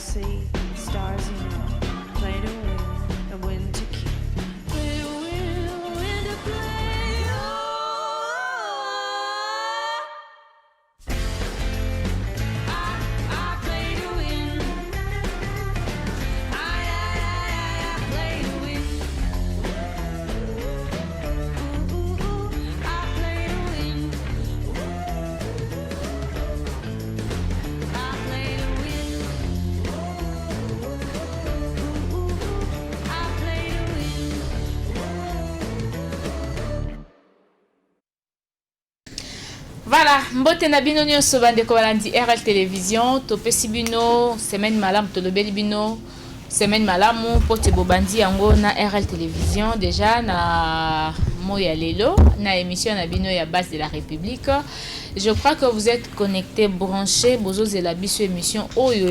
galaxy, stars you know, play to win and win to keep. Play to win to play. I play to win. I play to win. I play to win. I play to win. I play to win. Voilà, mbote na bino nyonso bandeko balandi RL Télévision, topesi bino semaine malamu tolobeli bino semaine malamu pote bobandi yango na RL Télévision déjà na moya lelo na émission na bino ya base de la République. Je crois que vous êtes connectés, branchés, bozo zela biso émission oyo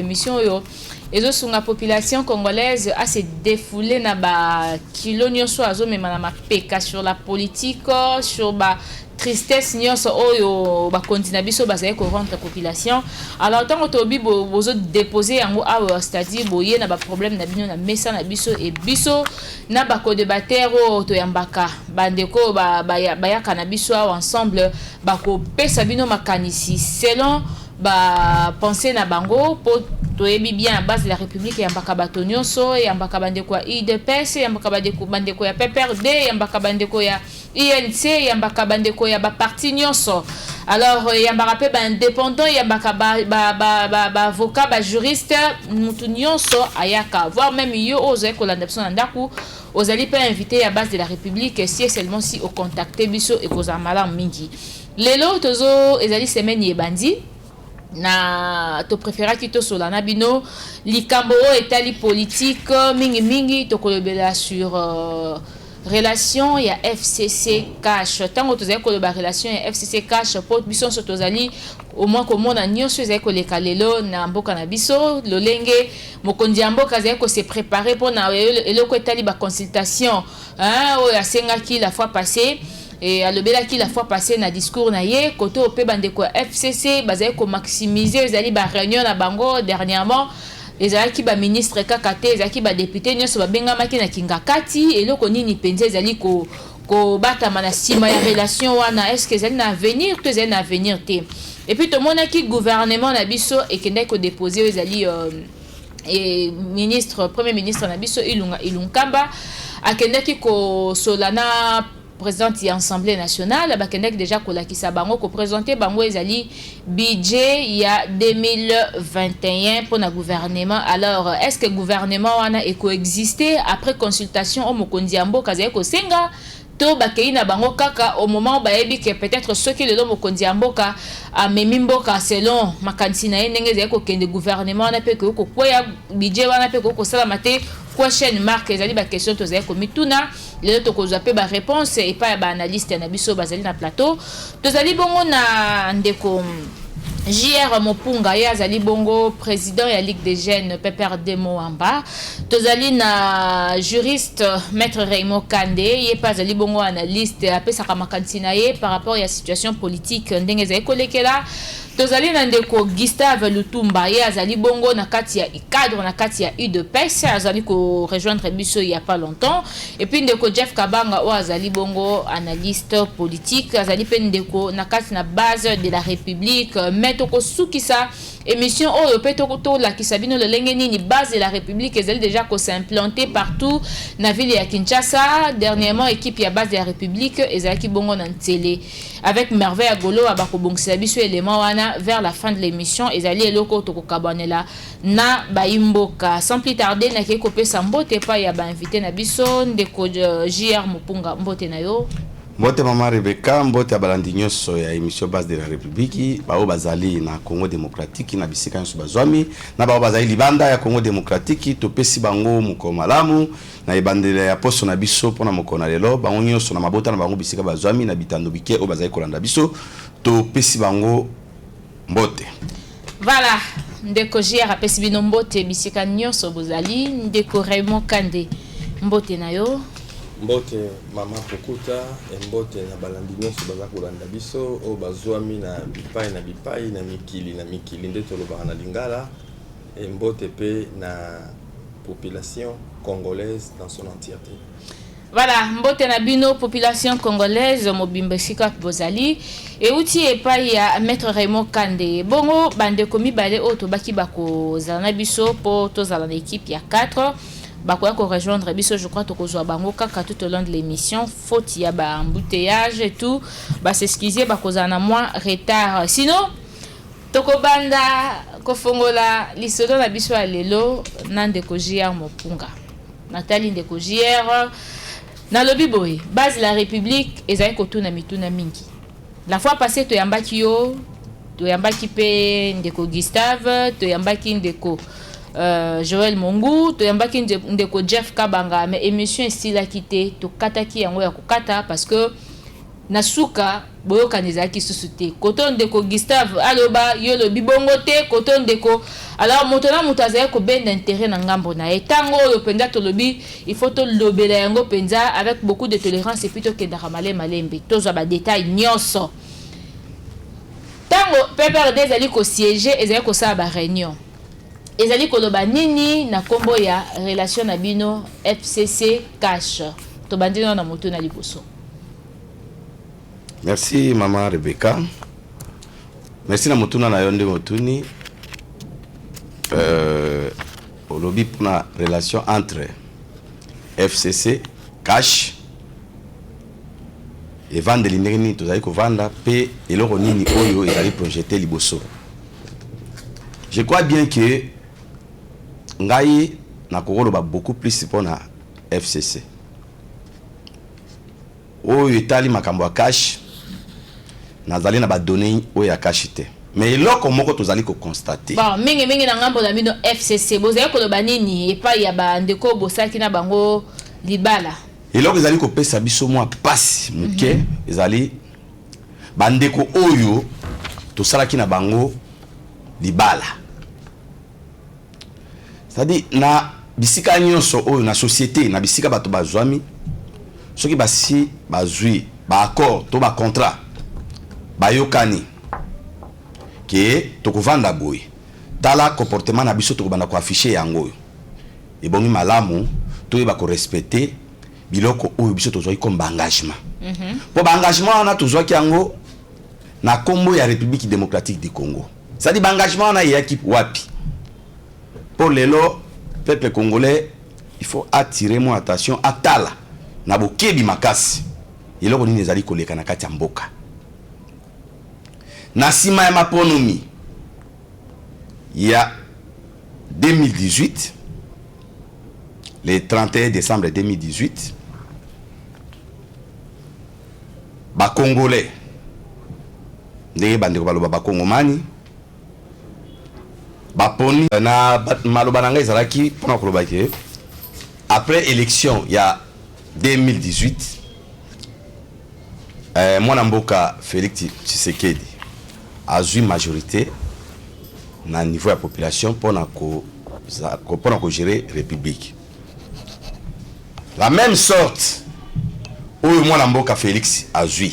ezo sunga population congolaise a se défoulé na ba kilo nyonso azo mema na mapeka sur la politique, sur ba tristesse nyonso oyo ba kontina biso bazali ko rendre population. Alors tant que tobi bozo déposer yango awa c'est-à-dire boye na ba problème na bino na mesa na biso et biso na ba ko débattre to yambaka bandeko bayaka na biso ensemble ba ko pesa bino makanisi selon ba penser na bango po toyebi bien à base de la République yambaka bato nyonso yambaka bandeko ya IDPS yambaka bandeko ya PPRD yambaka bandeko ya INC yambaka bandeko ya ba parti nyonso. Alors yambaka pe ba indépendant yambaka ba avocat ba juriste mutu nyonso ayaka voir même yo ozo kolanda biso na ndaku ozali pe invité à base de la République si seulement si au contacter biso et koza malamu mingi. Lelo tozo ezali semaine yebandi na to préféraki to solana bino likambo etali politique mingi to kolobela sur relation ya FCC cash tango tozali koloba relation ya FCC cash po biso so tozali au moins komona nyonso ezali koleka lelo na mboka na biso lolenge mokonzi ya mboka azali ko se préparer pour na eloko etali ba consultation oyo asengaki la fois passée. Et à l'obélaki la fois passée na discours na ye côté au bandeko FCC bazali ko maximiser ezali ba réunion na bango dernièrement ezali ba ministre kakate ezali ba député nyonso ba bengamaki na kingakati eloko nini penze ezali ko bata mana sima ya relation wana est-ce que ezali na avenir to ezali na avenir te et puis to mona ki gouvernement na biso et kende ko déposer ezali et ministre premier ministre na biso Ilunkamba akendaki ko solana présidente de l'Assemblée nationale bakendek déjà kolakisa bango ko présenter bango ezali budget il y a 2021 pour le gouvernement. Alors est-ce que le gouvernement wana coexister après consultation au mokonzi ya mboka zali ko senga to bakei na bango kaka au moment bayebi que peut-être ceux qui le don mokonzi ya mboka a memi mboka selon makanisi na ye ndenge zali ko kende gouvernement wana pe ko kwea budget wana pe ko sala mate question marque ezali ba question tozali komituna lelo tokozwa pe ba réponse et pas ba analyste na biso bazali na plateau tozali bongo na ndeko JR Mopunga ye azali bongo président ya Ligue des Jeunes PPRD Moamba tozali na juriste maître Raymond Kande ye pas azali bongo analyste apesaka makanisi na ye par rapport ya situation politique ndenge ezali kolekela tozali na ndeko Gustave Lutumba ye azali bongo na kati ya cadre na kati ya UDPS azali ko rejoindre biso il y a pas longtemps et puis ndeko Jeff Kabanga o azali bongo analyste politique azali pe ndeko na kati na base de la République metoko sukisa émission oyo pe to la kisabino lolenge nini base de la République ezali déjà ko s'implanter partout na ville ya Kinshasa dernièrement équipe ya base de la République ezali bongo na télé avec Merveille Agolo abako bongisa biso élément wana vers la fin de l'émission ezali eloko to ko kabanela na baimboka sans plus tarder na ke kopesa mbote pa ya ba invité na biso ndeko JR Mopunga mbote na yo mbote mama Rebecca mbote abalandi nyonso ya émission base de la République bao bazali na Congo démocratique na bisika nyonso bazwami na bao bazali libanda ya Congo démocratique to pesi bango moko malamu na ebandela ya poso na biso pona moko na lelo bango nyonso na mabota na bango bisika bazwami na bitando bike o bazali kolanda biso to pesi bango mbote. Voilà ndeko JR apesi bino mbote bisika nyonso bozali ndeko Raymond Kande mbote na yo mbote mama Pokuta mbote na balandi nyonso baza kolanda biso o bazwami na bipai na mikili nde tolobaka na lingala mbote pe na population congolaise dans son entièreté. Voilà, mbote na bino population congolaise mobimba sika bozali et outi epa ya maître Raymond Kande. Bongo bande komi bale oto baki bako zana biso po to zala na équipe ya 4 bako ko rejoindre biso, je crois to kozwa bango kaka tout au long de l'émission, faute ya ba embouteillage et tout, ba s'excuser bako zana moins retard. Sinon toko banda ko fongola lisodo na biso alelo nande ko JR Mopunga. Nathalie ndeko JR na lobby boy, base la République ezali kotuna mituna mingi. La fois passée to yambaki yo, to yambaki pe ndeko Gustave, to yambaki ndeko Joël Mongu, to yambaki ndeko Jeff Kabanga, mais émission estila kité to kataki yango ya kokata parce que nasuka boyo kanezaki susute. Koto ndeko Gustave aloba yo lobby bongo te, koto ndeko alors motona mutazaye ko ben d'intérêt na ngambo na etango yo penda to lobby, il faut to lobela yango penza avec beaucoup de tolérance et plutôt que d'aramale malembe tozo ba détail nyonso. Tango PPRD ezali ko siéger ezali ko sa ba réunion. Ezali ko loba nini na kombo ya relation na bino FCC cash. To bandino na moto na liboso. Merci maman Rebecca. Merci na motuna na yonde motuni. Au lobby pour la relation entre FCC cash et vendre l'inérini tout ça que vendre paie et le ronini oyo et aller projeter liboso. Je crois bien que ngai na kokolo ba beaucoup plus pour na FCC. Oyo etali makambo ya cash nazali na ba données oyo ya cash te. Mais loko moko tozali ko constater. Bon, mingi na ngambo na bino FCC bozali ko loba nini epa ya ba ndeko bosaki na bango libala. Et loko ezali ko pesa biso mwa passe muke ezali ba ndeko oyo tosalaki na bango libala. C'est-à-dire na bisika nyonso oyo na société na bisika bato bazwami soki basi bazwi ba accord to ba contrat ba yokani que tokovanda boy tala comportement na biso tokobanda ko afficher yango et bongi malamu to yeba ko respecter biloko oyo biso tozoi comme engagement po ba engagement na tozoi yango na kombo ya République démocratique du Congo, ça dit ba engagement na yaki wapi pour lelo peuple congolais. Il faut attirer mon attention atala na bokebi makasi iloko nini ezali koleka na kati ya mboka. Na sima ya maponomi il y a 2018, le 31 décembre 2018, ba Congolais ndenge bandeko baloba ba Kongomani ba poni na maloba nanga ezalaki pona koloba ke après élection il y a 2018 mwana mboka Félix Tshisekedi a eu majorité na niveau ya population pour gérer république. La même sorte où moi mboka Félix a eu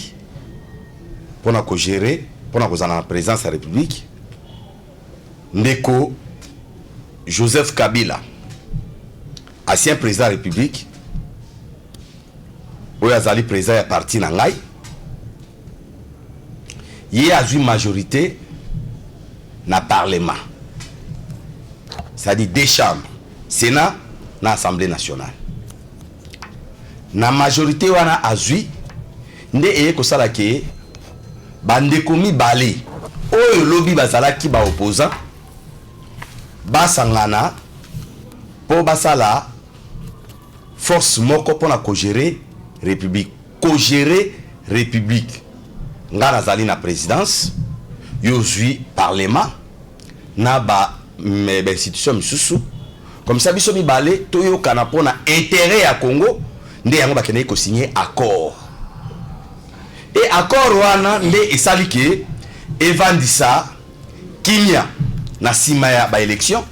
pour gérer pour la présence de la république ndeko Joseph Kabila, ancien président de la république, où azali président ya parti nangai, il a eu majorité na parlement, c'est-à-dire deux chambres, Sénat na Assemblée nationale. Na majorité wana azui nde eye kosala ke bandeko mibale oyo lobi bazalaki ba opposant basangana po basala force moko pona ko gérer république, nga nazali na présidence yo zui parlement na ba institution misusu comme ça biso mibale to yo kana pona intérêt ya Congo nde yango bakene ko signer accord et accord wana nde esali ke evandisa kimia na sima ya ba élection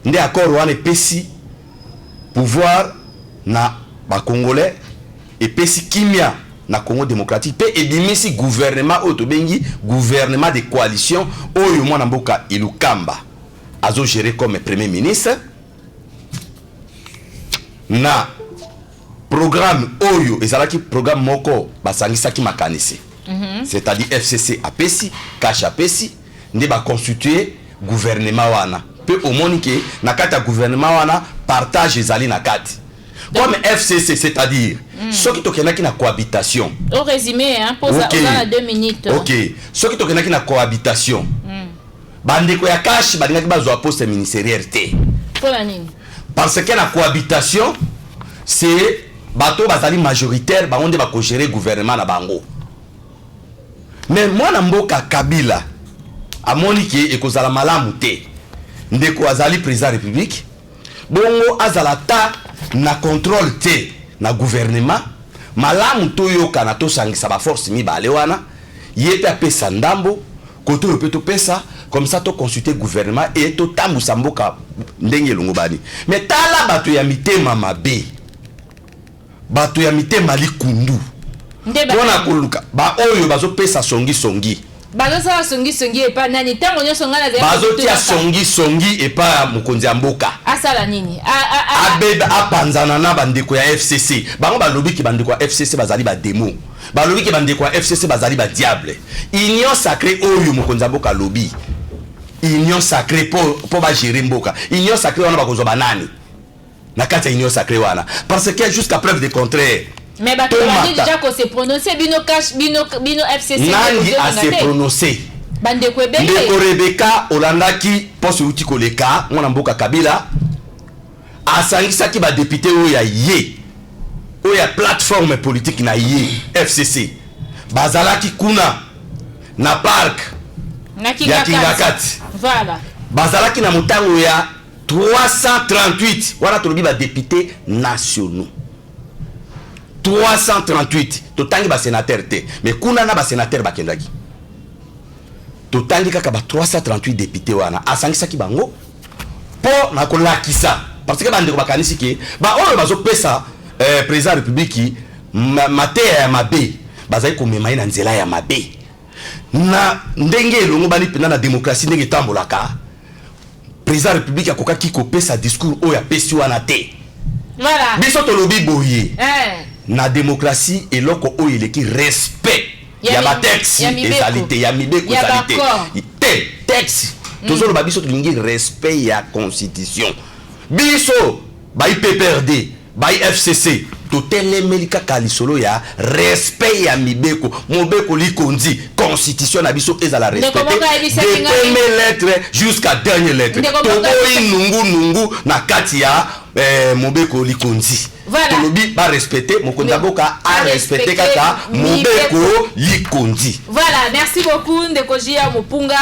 nde accord wana pesi pouvoir na ba Congolais et pesi kimia na Congo démocratique pe ebimisi gouvernement oyo tobengi gouvernement de coalition oyo mwana mboka Ilukamba azo géré comme premier ministre na programme oyo ezalaki programme moko basangisaki makanisi c'est-à-dire FCC apesi cash apesi nde ba constituer gouvernement wana pe omoni ke na kati ya gouvernement wana partage ezali na kati comme FCC c'est-à-dire soki tokendaki na cohabitation au résumé hein pose okay. Dans 2 minutes OK soki tokendaki na cohabitation bandeko ya cash balingaki bazwa poste ministériel te pour la nini parce que la cohabitation c'est bato bazali majoritaire bango nde bako gérer gouvernement na bango mais moi na mboka Kabila amoni ke ekozala malamu te ndeko azali président république bongo azala ta na contrôle te na gouvernement malamu to yoka na to sangisa ba force mibale wana yete apesa ndambo koto yo peto pesa comme ça to consulter gouvernement et to tambusa mboka ndenge longo bani mais tala bato ya mitema mabe bato ya mitema likundu mpona koluka ba oyo bazopesa songi bazosala songi epa nani ntango nyonso ngai nazali bazotia songi epa mokonzi ya mboka asala nini abeba apanzana na bandeko ya FCC bango balobiki bandeko ya FCC bazali ba demo balobiki bandeko ya FCC bazali ba diable union sacrée oyo mokonzi ya mboka lobi union sacrée pour ba gérer mboka union sacrée wana bakozwa banani na kati ya union sacrée wana parce que jusqu'à preuve de contraire mais bato bandi déjà ko se prononcer bino cash bino FCC nani a se prononcer bandeko ebele ndeko Rebecca olandaki poste uti koleka mwana mboka Kabila asangisaki ba député oya ye oya plateforme politique na ye FCC bazalaki kuna na parc ya Kingakati voilà bazalaki na mutango ya 338 wana tolobi ba députés nationaux 338 totangi ba sénateur te mais kuna na ba sénateur bakendaki totangi kaka ba 338 députés wana asangisaki bango po na kolakisa parce que bandeko bakanisi ke ba oyo bazopesa président république mateya ya mabe bazali komema na nzela ya mabe na ndenge elongo bani pena na démocratie ndenge tambolaka président république akokaki kopesa discours oyo apesi wana te voilà biso tolobi boye na démocratie eloko oyo eleki respect ya ba texte ezalité ya mibeko ezalité te texte toujours ba biso tolingi respect ya constitution biso ba IPPRD ba FCC totelemeli kaka lisolo ya respect ya mibeko mobeko likondi constitution na biso ezala respecté de première lettre jusqu'à dernière lettre toboyi nungu na kati ya mobeko likondi tolobi ba respecter mokonzi boka a respecter kaka mobeko likondi. Voilà, merci beaucoup ndeko Jia Mopunga.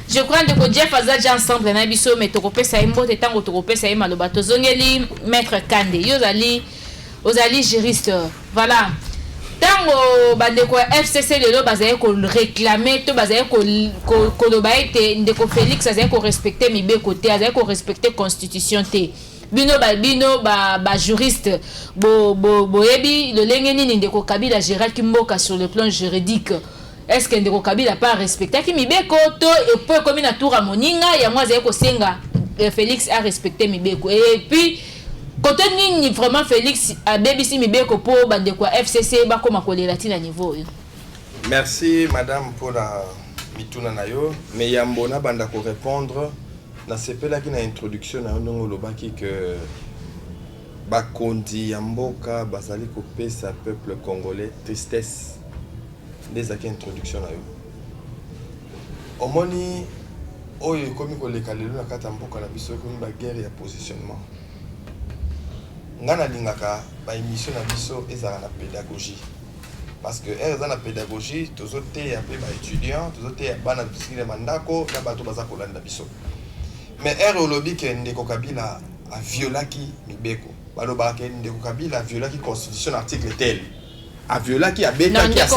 Je crois que Jeff Azaja ensemble na biso mais tokopesa imbote tango tokopesa maloba tozongeli maître Kande ozali juriste. Voilà. Tango bandeko FCC lelo bazali ko réclamer to bazali ko loba ete ndeko Félix azali ko respecter mibeko te azali ko respecter constitution te. Bino ba juriste boyebi le lenge nini ndeko Kabila Gérald Kimboka sur le plan juridique. Est-ce que ndeko Kabila pas respecté ki mibeko to et peu comme na tour à moninga ya moi ko senga Félix a respecté mibeko et puis côté nini vraiment Félix a BBC mibeko pour bandeko FCC ba koma kolela tina niveau. Merci madame pour la mituna nayo mais yambona banda ko répondre na sepela ki na introduction na ndongo lobaki que bakondi yamboka bazali ko pesa peuple congolais tristesse des acquis introduction na yo omoni oyo komi ko lekalelo na kata mboka na biso komi ba guerre ya positionnement ngana lingaka ba émission na biso ezala na pédagogie parce que eza na pédagogie tozote ya pe ba étudiant tozote ya bana bisikile mandako na bato baza kolanda biso mais olobi ke ndeko Kabila a violaki mibeko baloba ke ndeko Kabila a violaki constitution article tel a violaki a betaki a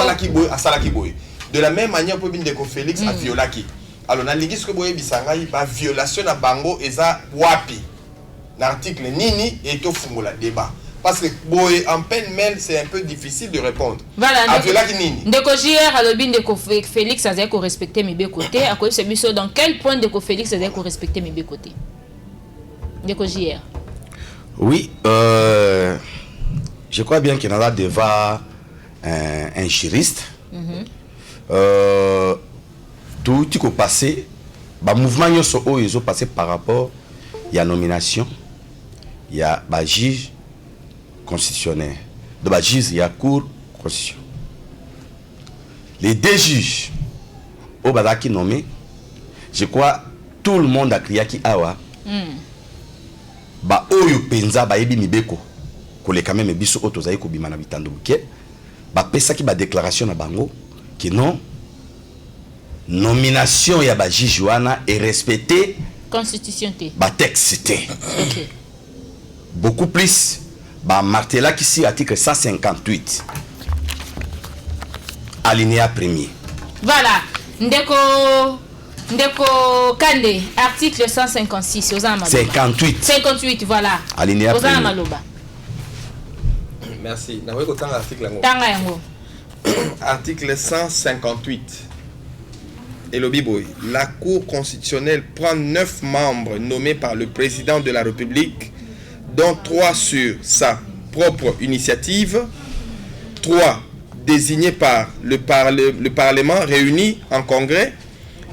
salaki boy de la même manière pour ndeko Félix a violaki alors na lingis ko boye bisangai ba violation na bango eza wapi na article nini et to fungola débat Parce que boy, en peine mail, c'est un peu difficile de répondre. Voilà. Ndeko JR alobi ndeko Félix azali ko respecter mes deux côtés. À quoi c'est biso dans quel point ndeko Félix azali ko respecter mes deux côtés? Ndeko JR. Oui, je crois bien qu'il y en a devant un juriste. Tout ce qui est passé, le mouvement ils ont passé par rapport il y a nomination, il y a juge constitutionnel, de juge il y a cour constitutionnelle. Les deux juges au Badaki nommé, je crois tout le monde a crié qui awa. Ba oyo penza ba yebi mibeko ko le quand même biso otozayi ko bimana bitando buke ba pesa ki ba déclaration na bango que non nomination ya ba juge wana est respecté constitution té ba texte té OK beaucoup plus ba martela qui si article 158 alinéa 1er. Voilà ndeko Kande, article 156, 58, voilà. Alinéa Maloba. Merci. Article Article 158. Et le Biboy. La Cour constitutionnelle prend 9 membres nommés par le président de la République, dont 3 sur sa propre initiative, 3 désignés par le Parlement réuni en congrès,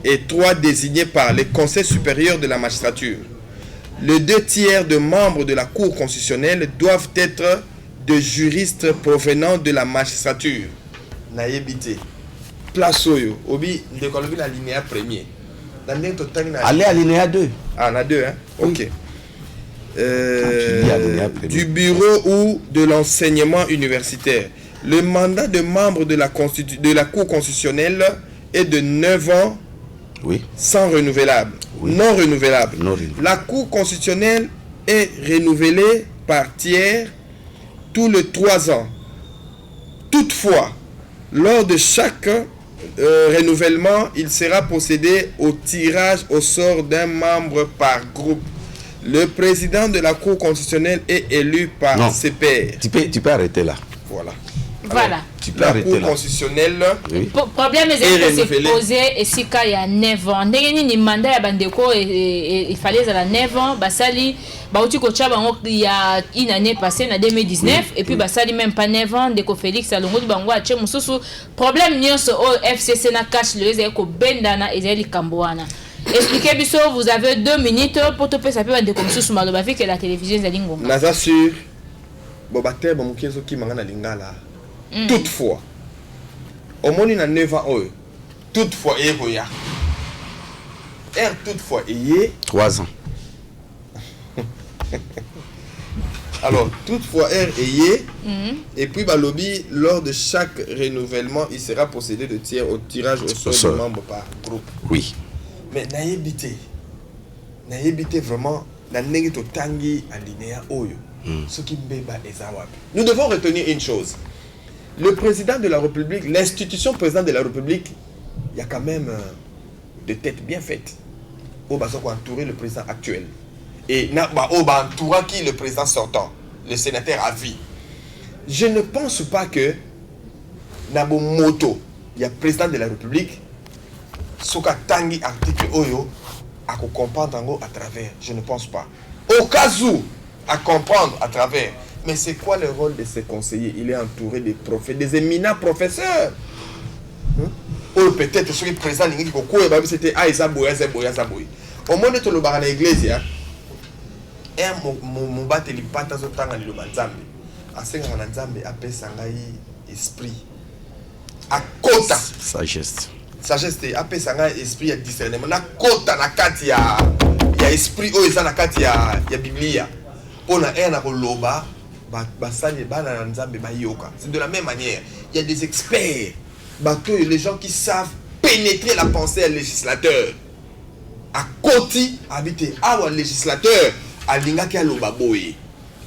et 3 désignés par les conseils supérieurs de la magistrature. Les 2 tiers de membres de la Cour constitutionnelle doivent être de juristes provenant de la magistrature. Naïbité. Place Oyo. Obi, de Colombie, la linéa premier. Allez à linéa 2. Ah, on a 2, hein? Ok. Du bureau ou de l'enseignement universitaire. Le mandat de membre de la Cour constitutionnelle est de 9 ans. Oui. Sans renouvelable. Oui. Non renouvelable. La Cour constitutionnelle est renouvelée par tiers tous les 3 ans. Toutefois, lors de chaque renouvellement, il sera procédé au tirage au sort d'un membre par groupe. Le président de la Cour constitutionnelle est élu par ses pairs. Tu peux arrêter là. Voilà. Voilà. La Cour constitutionnelle problème est se poser et si il y a 9 ans ni mandat ya bandeko il fallait à 9 ans basali bauti ko tcha bango il y a une année passée en 2019 et puis basali même pas 9 ans ndeko Félix alongo bango a tche mususu problème nyonso au FCC na cash le ezali ko bendana ezali kamboana. Expliquez biso, vous avez 2 minutes pour te passer bandeko mususu maloba vu que la télévision ezali ngonga. Naza sur bobater bomukezo ki mangana lingala. Toutefois, au moins il y a 9 ans, toutefois, il y a toutefois, il y a 3 ans. Alors, toutefois, il y a et puis, bah, lobby, lors de chaque renouvellement, il sera procédé de au tirage au sort de membres par groupe. Oui. Mais naïbité vraiment, la négative tangi alinéa oyo. Ce qui nous devons retenir une chose. Le président de la République, l'institution président de la République, il y a quand même des têtes bien faites. Au bas entourer le président actuel. Et au bas entourer qui le président sortant, le sénateur à vie. Je ne pense pas que Nabo Moto, il y a président de la République, Soka Tangi article Oyo, à comprendre à travers. Je ne pense pas. Au cas où, à comprendre à travers. Mais c'est quoi le rôle de ces conseillers? Il est entouré des prophètes, des éminents professeurs. Ou peut-être ceux qui présentent l'Église, c'était Aïsaboui. Au moins, tu le bar à l'église, mon bat il pas dans autant à l'Obanzambe. À ce moment-là, Nzambe appelle Sangaï esprit. À kota. Sagesse. Sagesse, appelle Sangaï esprit à discernement. La kota, la carte, il y a esprit, oh, il y a la carte, il y a Biblia. On a un à l'Oba. C'est de la même manière. Il y a des experts, les gens qui savent pénétrer la pensée à législateur. À côté, habiter à législateur, à l'ingaki à l'obaboye.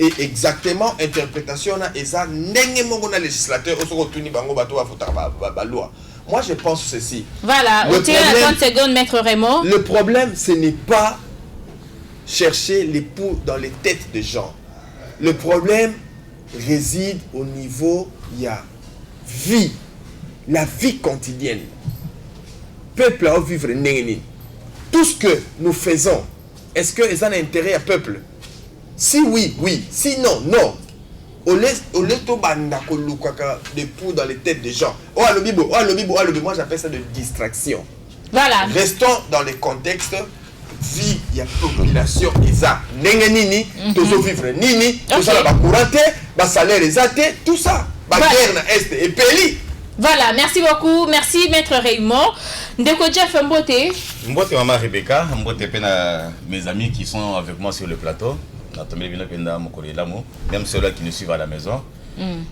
Et exactement, interprétation, et ça, législateur, moi je pense ceci. Voilà, au tir à 30 secondes, Maître Raymond. Le problème, ce n'est pas chercher les poux dans les têtes des gens. Le problème, réside au niveau, il y a vie, la vie quotidienne. Peuple a vivre n'engeni. Tout ce que nous faisons, est-ce que ça a intérêt à peuple? Si oui, oui. Si non, non. Au lieu de banda des poux dans les têtes des gens. Oh, alobibo, oh, alobibo, oh, alobibo. Moi, j'appelle ça de distraction. Voilà. Restons dans les contextes. Vie, il y a population, isa. N'engeni, toujours vivre nini, tout ça, la courante, la salaire, tout ça. La guerre na est et peli. Voilà, merci beaucoup. Merci, Maître Raymond. Ndeko Jeff Mbote. Mbote, maman Rebecca. Mbote, mes amis qui sont avec moi sur le plateau. Même ceux-là qui nous suivent à la maison.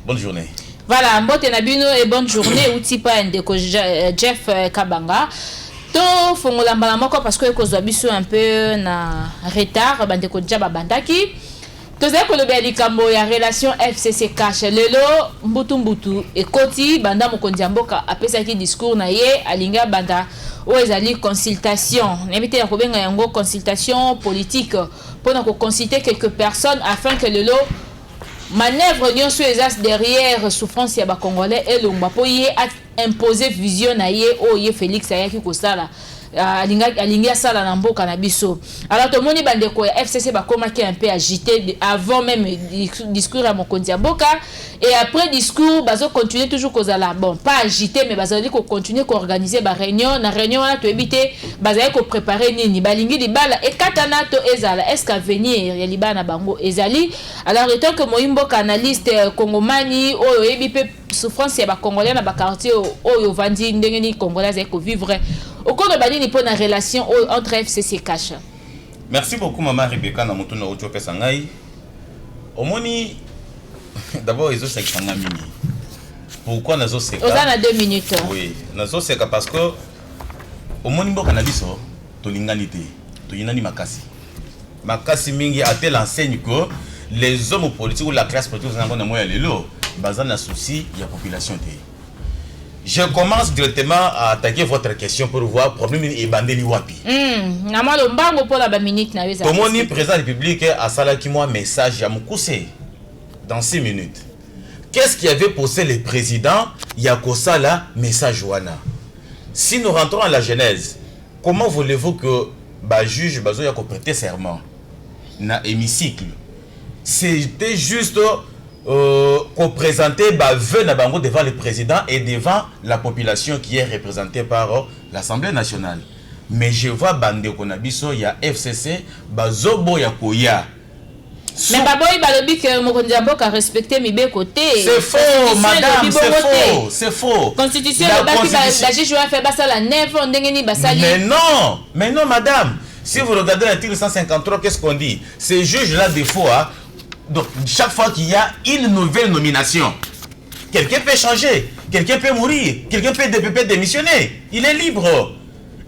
Bonne journée. Voilà, Mbote Nabino et bonne journée. Outipa Ndeko Jeff Kabanga. To fongola moko parce que kozwa biso un peu na retard. Bandeko Djaba Bandaki. Tozali koloba likambo ya relation FCC cash lelo mbutu ekoti banda mokonzi ya mboka apesaki discours na ye alinga banda o ezali consultation n'invité ya kobenga yango consultation politique pour ko consulter quelques personnes afin que lelo manœuvre nyonso ezas derrière souffrance ya ba congolais elongba po ye imposer vision na ye o ye Félix ayaki kosala alingi asala na mboka na biso. Alors tout le monde bandeko ya FCC bakomaki un peu agité avant même discours à mokonzi ya mboka et après discours bazo continuer toujours kozala bon pas agité mais bazali ko continuer ko organiser ba réunion na réunion wana to ebité bazali ko préparer nini balingi libala et katana to ezala est-ce qu'à venir ya libana bango ezali. Alors étant que Moimboka analyste congomani o ebi pe souffrance ya ba congolais na ba quartier o vandi ndenge ni congolais ko vivre au cours de Bali, il y a une relation entre FCC Cash. Merci beaucoup, maman Rebecca. Dans mon tour, nous avons fait au moni, d'abord, ils ont 500 mini. Pourquoi nous avons fait ça? Nous avons 2 minutes. Oui, nous avons fait ça parce que au moni, nous avons fait ça. Tu l'inganité. Tu l'inganité makasi. Makasi mingi a tel enseigne que les hommes politiques ou la classe politique, nous avons moyen de l'eau. Basant la souci, il y a population. Je commence directement à attaquer votre question pour voir le problème et bandeli wapi. Comment le président de la République a salaki moi message à Moukoussé dans 6 minutes. Qu'est-ce qui avait posé le président Yakosala message wana? Si nous rentrons à la genèse, comment voulez-vous que le juge Bazo Yako prêter serment dans l'hémicycle? C'était juste qu'on présentait vœux devant le président et devant la population qui est représentée par l'Assemblée nationale. Mais je vois Bande Konabiso, il y a FCC, Bazobo Yakoya. Mais Baboy Balobi que Mokonzi a respecté mes côtés. C'est faux, madame, c'est faux, c'est faux. Constitution, la juge a fait la neve, on dengeni basali. Mais non, madame. Si vous regardez l'article 153, qu'est-ce qu'on dit? Ces juges-là, des fois, donc chaque fois qu'il y a une nouvelle nomination, quelqu'un peut changer, quelqu'un peut mourir, quelqu'un peut démissionner. Il est libre.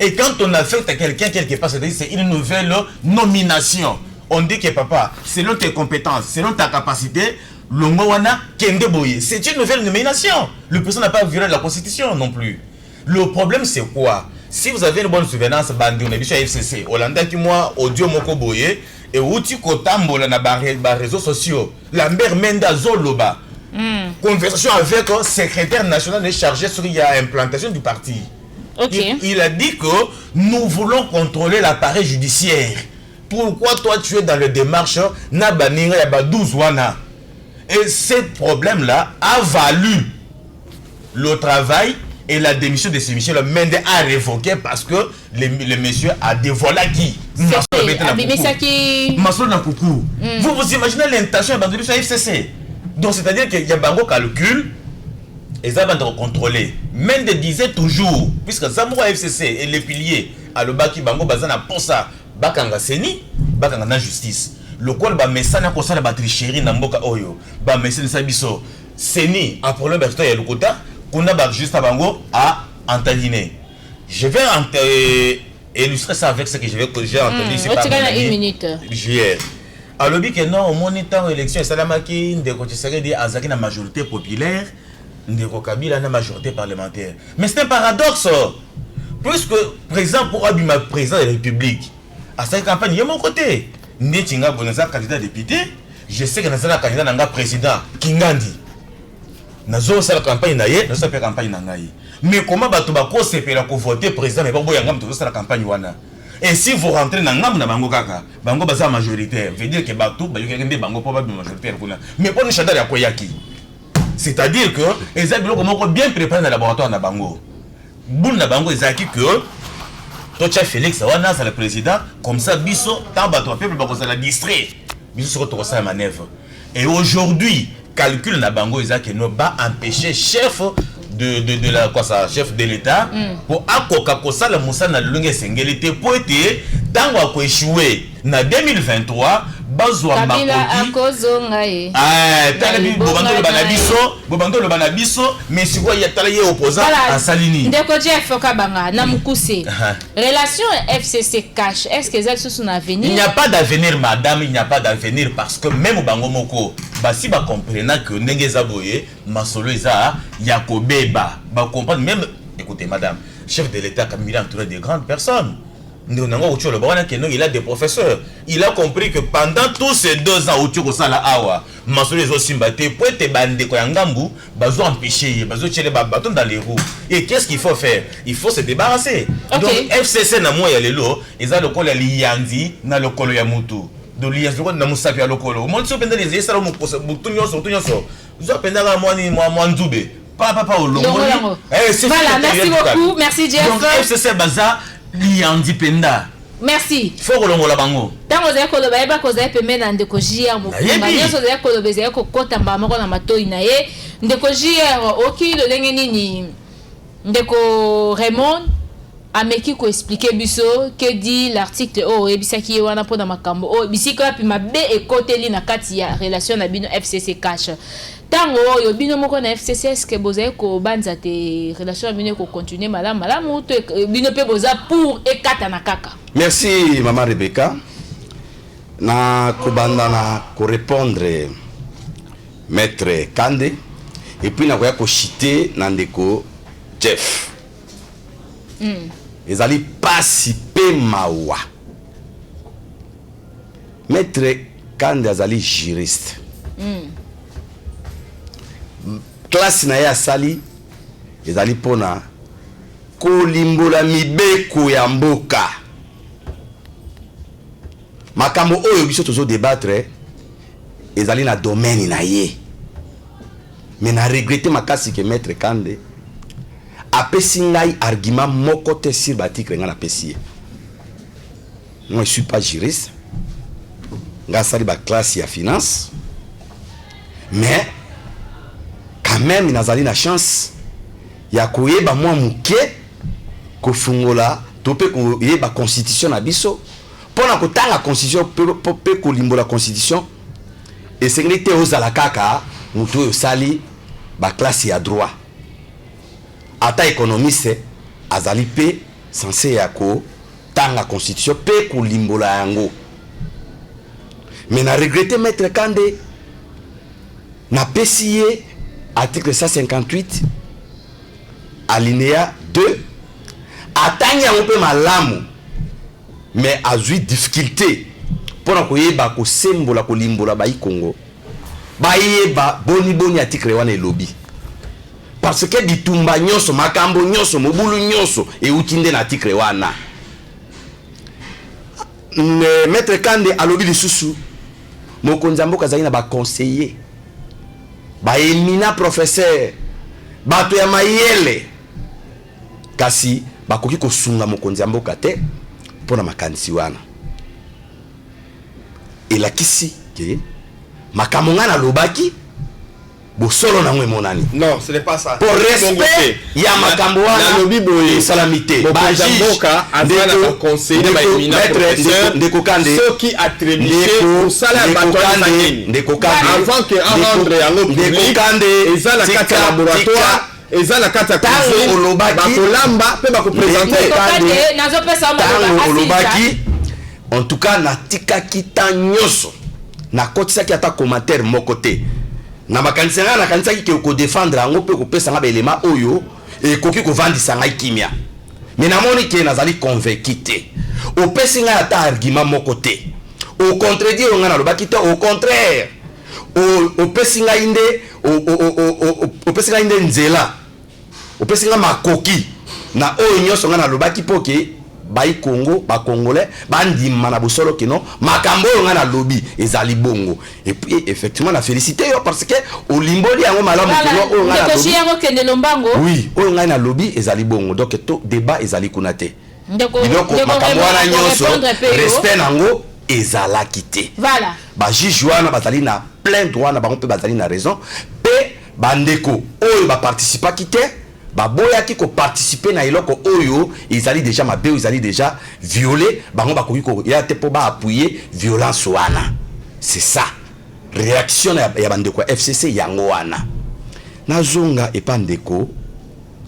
Et quand on affecte à quelqu'un quelque part, c'est une nouvelle nomination. On dit que papa, selon tes compétences, selon ta capacité, c'est une nouvelle nomination. Le président n'a pas violé la constitution non plus. Le problème c'est quoi? Si vous avez une bonne souvenance, Bandi, on a vu sur FCC, Hollanda qui moi, audio moko boye, et outi kotambo na ba réseaux sociaux, Lambert Menda Zoloba, conversation avec le secrétaire national chargé sur l'implantation du parti. Okay. Il a dit que nous voulons contrôler l'appareil judiciaire. Pourquoi toi tu es dans le démarche na banira ya ba 12 wana? Et ce problème-là a valu le travail et la démission de ce monsieur. Le Mende a révoqué parce que le monsieur a dévoilé qui Masolo na coucou. Vous imaginez l'intention de la FCC. Donc c'est-à-dire qu'il y a bango calcul et ça va être contrôlé. Mende disait toujours, puisque Zambo FCC et les piliers à le baki bango bazana pour ça, bakanga seni, bakanga na justice. Le quoi ba messana ko sala ba tricherie na mboka oyo, ba messana sabiso. Seni en problème ba ya lokota, kuna ba juste bango à entendiner. Je vais illustrer ça avec ce que j'ai entendu ici par une minute. Hier. Alors que non, au moniteur élection salamaki ndeko Tshisekedi azaki na majorité populaire, ndeko Kabila na majorité parlementaire. Mais c'est un paradoxe. Puisque président pour abima président de la République, à cette campagne, il y a mon côté. Netinga Bonza candidat député, je sais que nazala candidat nanga président Kingandi nazo sala campagne na ye nazo faire campagne na ngai mais comment bato ba ko sepela ko voter président mais ba boya ngam to sala campagne wana. Et si vous rentrez dans ngam na bango kaka bango baza majoritaire veut dire que bato ba yokende bango po ba majoritaire kuna mais pour nous ya koyaki c'est-à-dire que les habitants comment bien préparé dans le laboratoire na bango boule na bango ezaki que Tocha Félix wana c'est le président comme ça biso tant bato peuple ba ko la distrait biso ko ça manœuvre. Et aujourd'hui calcul na bango ezaki no ba empêcher chef de la quoi ça chef de l'état pour akoka ko sala musana lunge sengelité pour être tango ko échouer na 2023 bazwa Kabila akozonga e tala bobando le banabiso mais si quoi ya tala ye opposant à Salini ndeko Jeff Kabanga na mukuse relation FCC cash est-ce que ça sous un avenir? Il n'y a pas d'avenir madame, il n'y a pas d'avenir parce que même bango moko si ba comprendre que ndenge za boye masolo eza yakobeba ba comprendre même écoutez madame chef de l'état comme il est entouré de grandes personnes. Il a des professeurs. Il a compris que pendant tous ces 2 ans où tu as la awa, Masolo les Osimbate, pour être bandé quoi Ngambu, bazo empêcher, bazo tirer bâton dans les roues. Et qu'est-ce qu'il faut faire? Il faut se débarrasser. Okay. Donc FCC na moi yale lo, ils ont le col liandi na le col yamutu. Donc liandi na musapi le col. Mon so penda les yesara mu butunyo so. Zo penda ga moi nzube. Papa au long. Voilà, merci beaucoup. Merci Jeff. Donc FCC baza liandi penda. Merci. Faut kolongola bango. Tango za koloba eba ko za pembe na ndeko JR mukumba. Nyoso za koloba za ko kota mbama ko na matoi na ye. Ndeko JR oki do ndenge nini ndeko Raymond ameki ko expliquer biso que dit l'article ebisaki wana pona makambo bisika pi mabe ekoteli na kati ya relation na bino FCC cash. Tango yo bino moko na FCC est-ce que boza ko banza te relation bino ko continuer malamu to bino pe boza pour ekata na kaka. Merci maman Rebecca. Na kobanda na ko répondre maître Kande et puis na ko ya ko chiter na ndeko Jeff. Ezali pasi pe mawa. Maître Kande azali juriste. Classe na ya sali ezali pona kolimbola mibeko ya mboka. Makambo oyo biso tozo débattre ezali na domaine na ye. Mais na regretter makasi que maître Kande apesi ngai argument moko te sur batikre nga na pesi. Moi je suis pas juriste. Nga sali ba classe ya finance. Mais quand même nazali na chance ya koyeba mwa muke kofungola tope koyeba constitution na biso pona kotanga constitution pe kolimbola constitution et sécurité ozala kaka mutu oyo sali ba classe ya droit ata économiste azali pe censé ya ko tanga constitution pe kolimbola yango. Mais na regretter maître Kande na pesiye article 158 alinéa 2 atanga yango pe malamu mais azui difficulté pona koyeba ko sembola ko limbola ba Kongo bayeba boni article wana elobi parce que bitumba nyonso makambo nyonso mobulu nyonso e utinde na article wana. Maître Kande alobi lisusu mokonzi mboka zali na ba conseiller ba éminent professeur bato ya mayele kasi bakoki kosunga mokonzi mboka te pona makanisi wana elakisi ke makambo ngana lobaki bosolo na ngwe monani. Non, ce n'est pas ça. Pour respect ya makambo wana lobi boye salamité baji mboka azana ba conseiller ba éminent professeur ndeko Kande ceux qui attribuent au salaire batoine sangeni ndeko Kande avant que en rendre yango public ezala kati ya laboratoire ezala kati ya cuisine bakolamba pe bako présenter Kande nazo pesa mo olobaki en tout cas natika kita nyoso na kotisaki ata commentaire moko te na makanisa na kanisa ki ko défendre ngo pe ko pesa nga belema oyo e koki ko vandisa ngai kimia. Mais na moni ke nazali convaincu te o pesi nga ata argument moko te o contredire nga na lobaki te au contraire opesi ngai nde opesi ngai nde nzela opesi ngai makoki na oyo nyonso ngai nalobaki mpo ke bai Congo bakongolais bandima na bosolo kino makambo oyo ngai nalobi ezali bongo et puis effectivement na félicité yo parce que olimboli yango malamu kino oyo ngai nalobi yango kende lombango oui oyo ngai nalobi ezali bongo donc to débat ezali kuna te biloko makambo wana nyonso respect nango ezalaki te voilà bajuge wana bazali na plein droit na bango mpe bazali na raison mpe bandeko oyo baparticipaki te baboyaki koparticipe na eloko oyo ezali déjà mabe ezali déjà violé bango bakoki koya te mpo baappuye violence wana c'est ça réaction ya bandeko ya FCC yango wana nazonga epa ndeko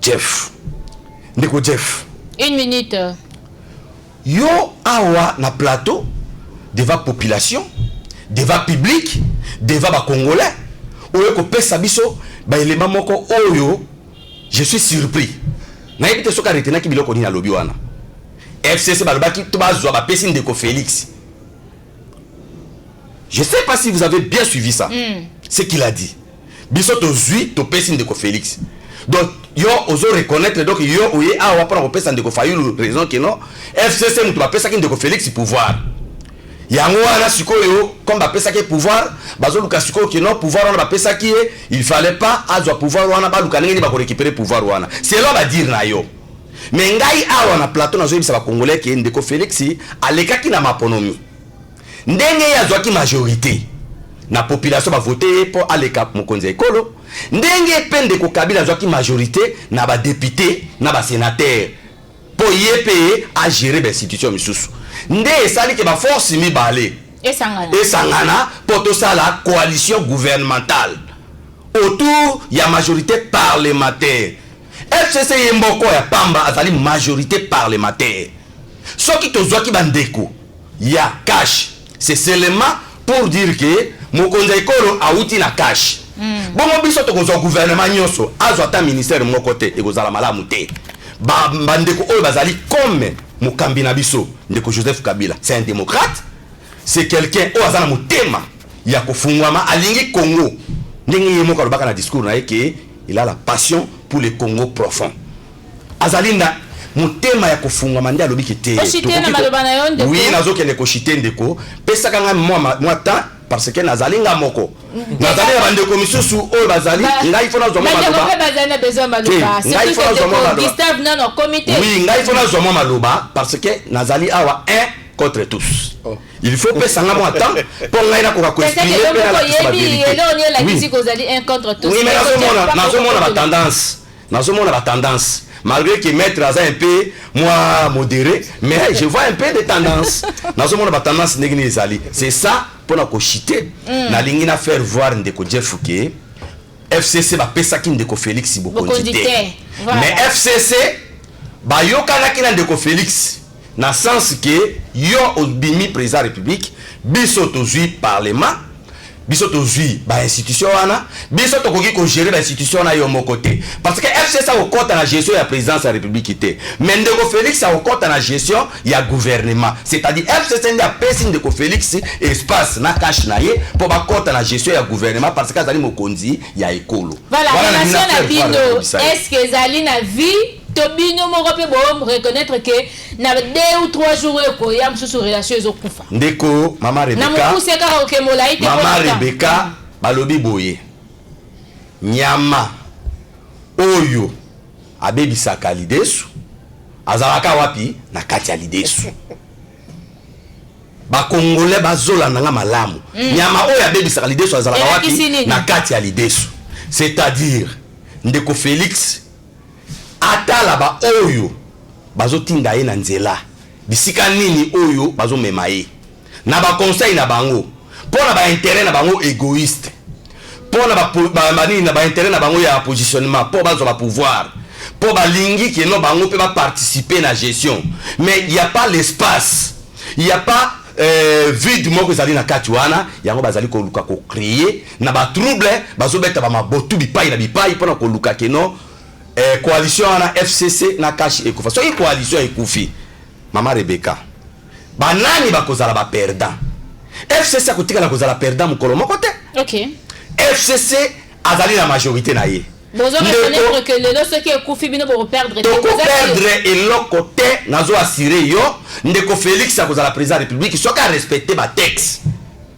Jeff une minute yo awa na plateau devant population devant public devant ba congolais oyo kopesa biso ba élément moko oyo je suis surpris na ebite soka retenaki biloko ni na lobi wana FCC balobaki to bazwa ba pesi ndeko Félix. Je sais pas si vous avez bien suivi ça ce qu'il a dit biso to zui to pesi ndeko Félix. Donc yo ozo reconnaître donc yo oye awa para kopesa ndeko Fayulu raison que non FCC mutu bapesa ki ndeko Félix pouvoir yango wana sikoyo comme bapesa ki pouvoir bazo luka sikoyo que non pouvoir wana bapesa ki il fallait pas azwa pouvoir wana ba luka ngeni ba ko récupérer pouvoir wana c'est là ba dire na yo mais ngai awa na plateau nazo yebisa ba congolais ki ndeko Félix alekaki na maponomi ndenge yazwa ki majorité na population ba voter pour aleka mokonzi ekolo ndenge pende ko Kabila azwaki majorité na ba député na ba sénateur pour yepé à gérer l'institution misusu nde esali ke ba force mibale esangana pour to sala coalition gouvernementale autour ya majorité parlementaire FCC yemboko ya pamba azali majorité parlementaire soki tozwaki bandeko ya cash c'est seulement pour dire que mokonzi ekolo auti na cash bongo biso tokozwa gouvernement nyonso azwa ta ministère moko te ekozala malamu te bandeko oyo bazali comme mokambi na biso ndeko Joseph Kabila c'est un démocrate c'est quelqu'un oyo aza na motema ya kofungwama alingi Congo ndenge ye moko alobaka na discours na ye ke il a la passion pour le Congo profond azali na motema ya kofungwama nde alobi ke te oui nazokende koshite ndeko pesaka nga mwa temps parce que nazali nga moko nazali na bandeko misusu oyo bazali ngai fona zwa mwa maloba parce que nazali awa un contre tous il faut pesa nga mwa temps pour ngai na koka koexprimer pe na la vérité oui mais nazomona ba tendance malgré que maître a un peu moins modéré mais je vois un peu de tendance nazomona ba tendance ndenge ezali c'est ça pour na kochiter na lingi na faire voir ndeko Jeff ke FCC ba pesaki ndeko Félix bokonzi te mais FCC ba yokanaki na ndeko Félix na sens que yo obimi président république biso tozui parlement biso tozui ba institution wana biso tokoki ko gérer ba institution na yo moko te parce que FCC a okota na gestion ya présidence ya république te mais ndeko Félix a okota na gestion ya gouvernement c'est-à-dire FCC nda pesi ndeko Félix espace na cash na ye pour ba kota na gestion ya gouvernement parce que azali mokonzi ya ekolo voilà relation na bino est-ce que ezali na vie tobino moko pe bo reconnaître que na 2 ou 3 jours ko ya msusu relation ezokufa ndeko mama Rebecca na mukuse ka ke molai te mama Rebecca balobi boye nyama oyo abebisaka lidesu azalaka wapi na kati ya lidesu ba congolais bazolanda nga malamu nyama oyo abebisaka lidesu azalaka wapi na kati ya lidesu c'est-à-dire ndeko Félix atala ba oyo bazotinda ye na nzela bisika nini oyo bazomema ye na ba conseil na bango pona ba intérêt na bango égoïste pona ba nini na ba intérêt na bango ya positionnement pour bazo ba pouvoir pour ba lingi que no bango peut ba participer na gestion mais il y a pas l'espace il y a pas vide moko ezali na kati wana yango bazali ko luka ko créer na ba trouble bazobeta ba mabotu bipai na bipai pona ko luka que no coalition na FCC na cash ekufa so coalition ekufi mama Rebecca banani bakozala ba perdant FCC akotika na kozala perdant mukolo moko te Ok. FCC azali la majorité na ye. Vous reconnaître que le ce qui est Koufi Bino pour perdre. Donc perdre et l'autre côté nazo assuré yo ndeko Félix akoza la président de la République soit qu'à respecter ba texte.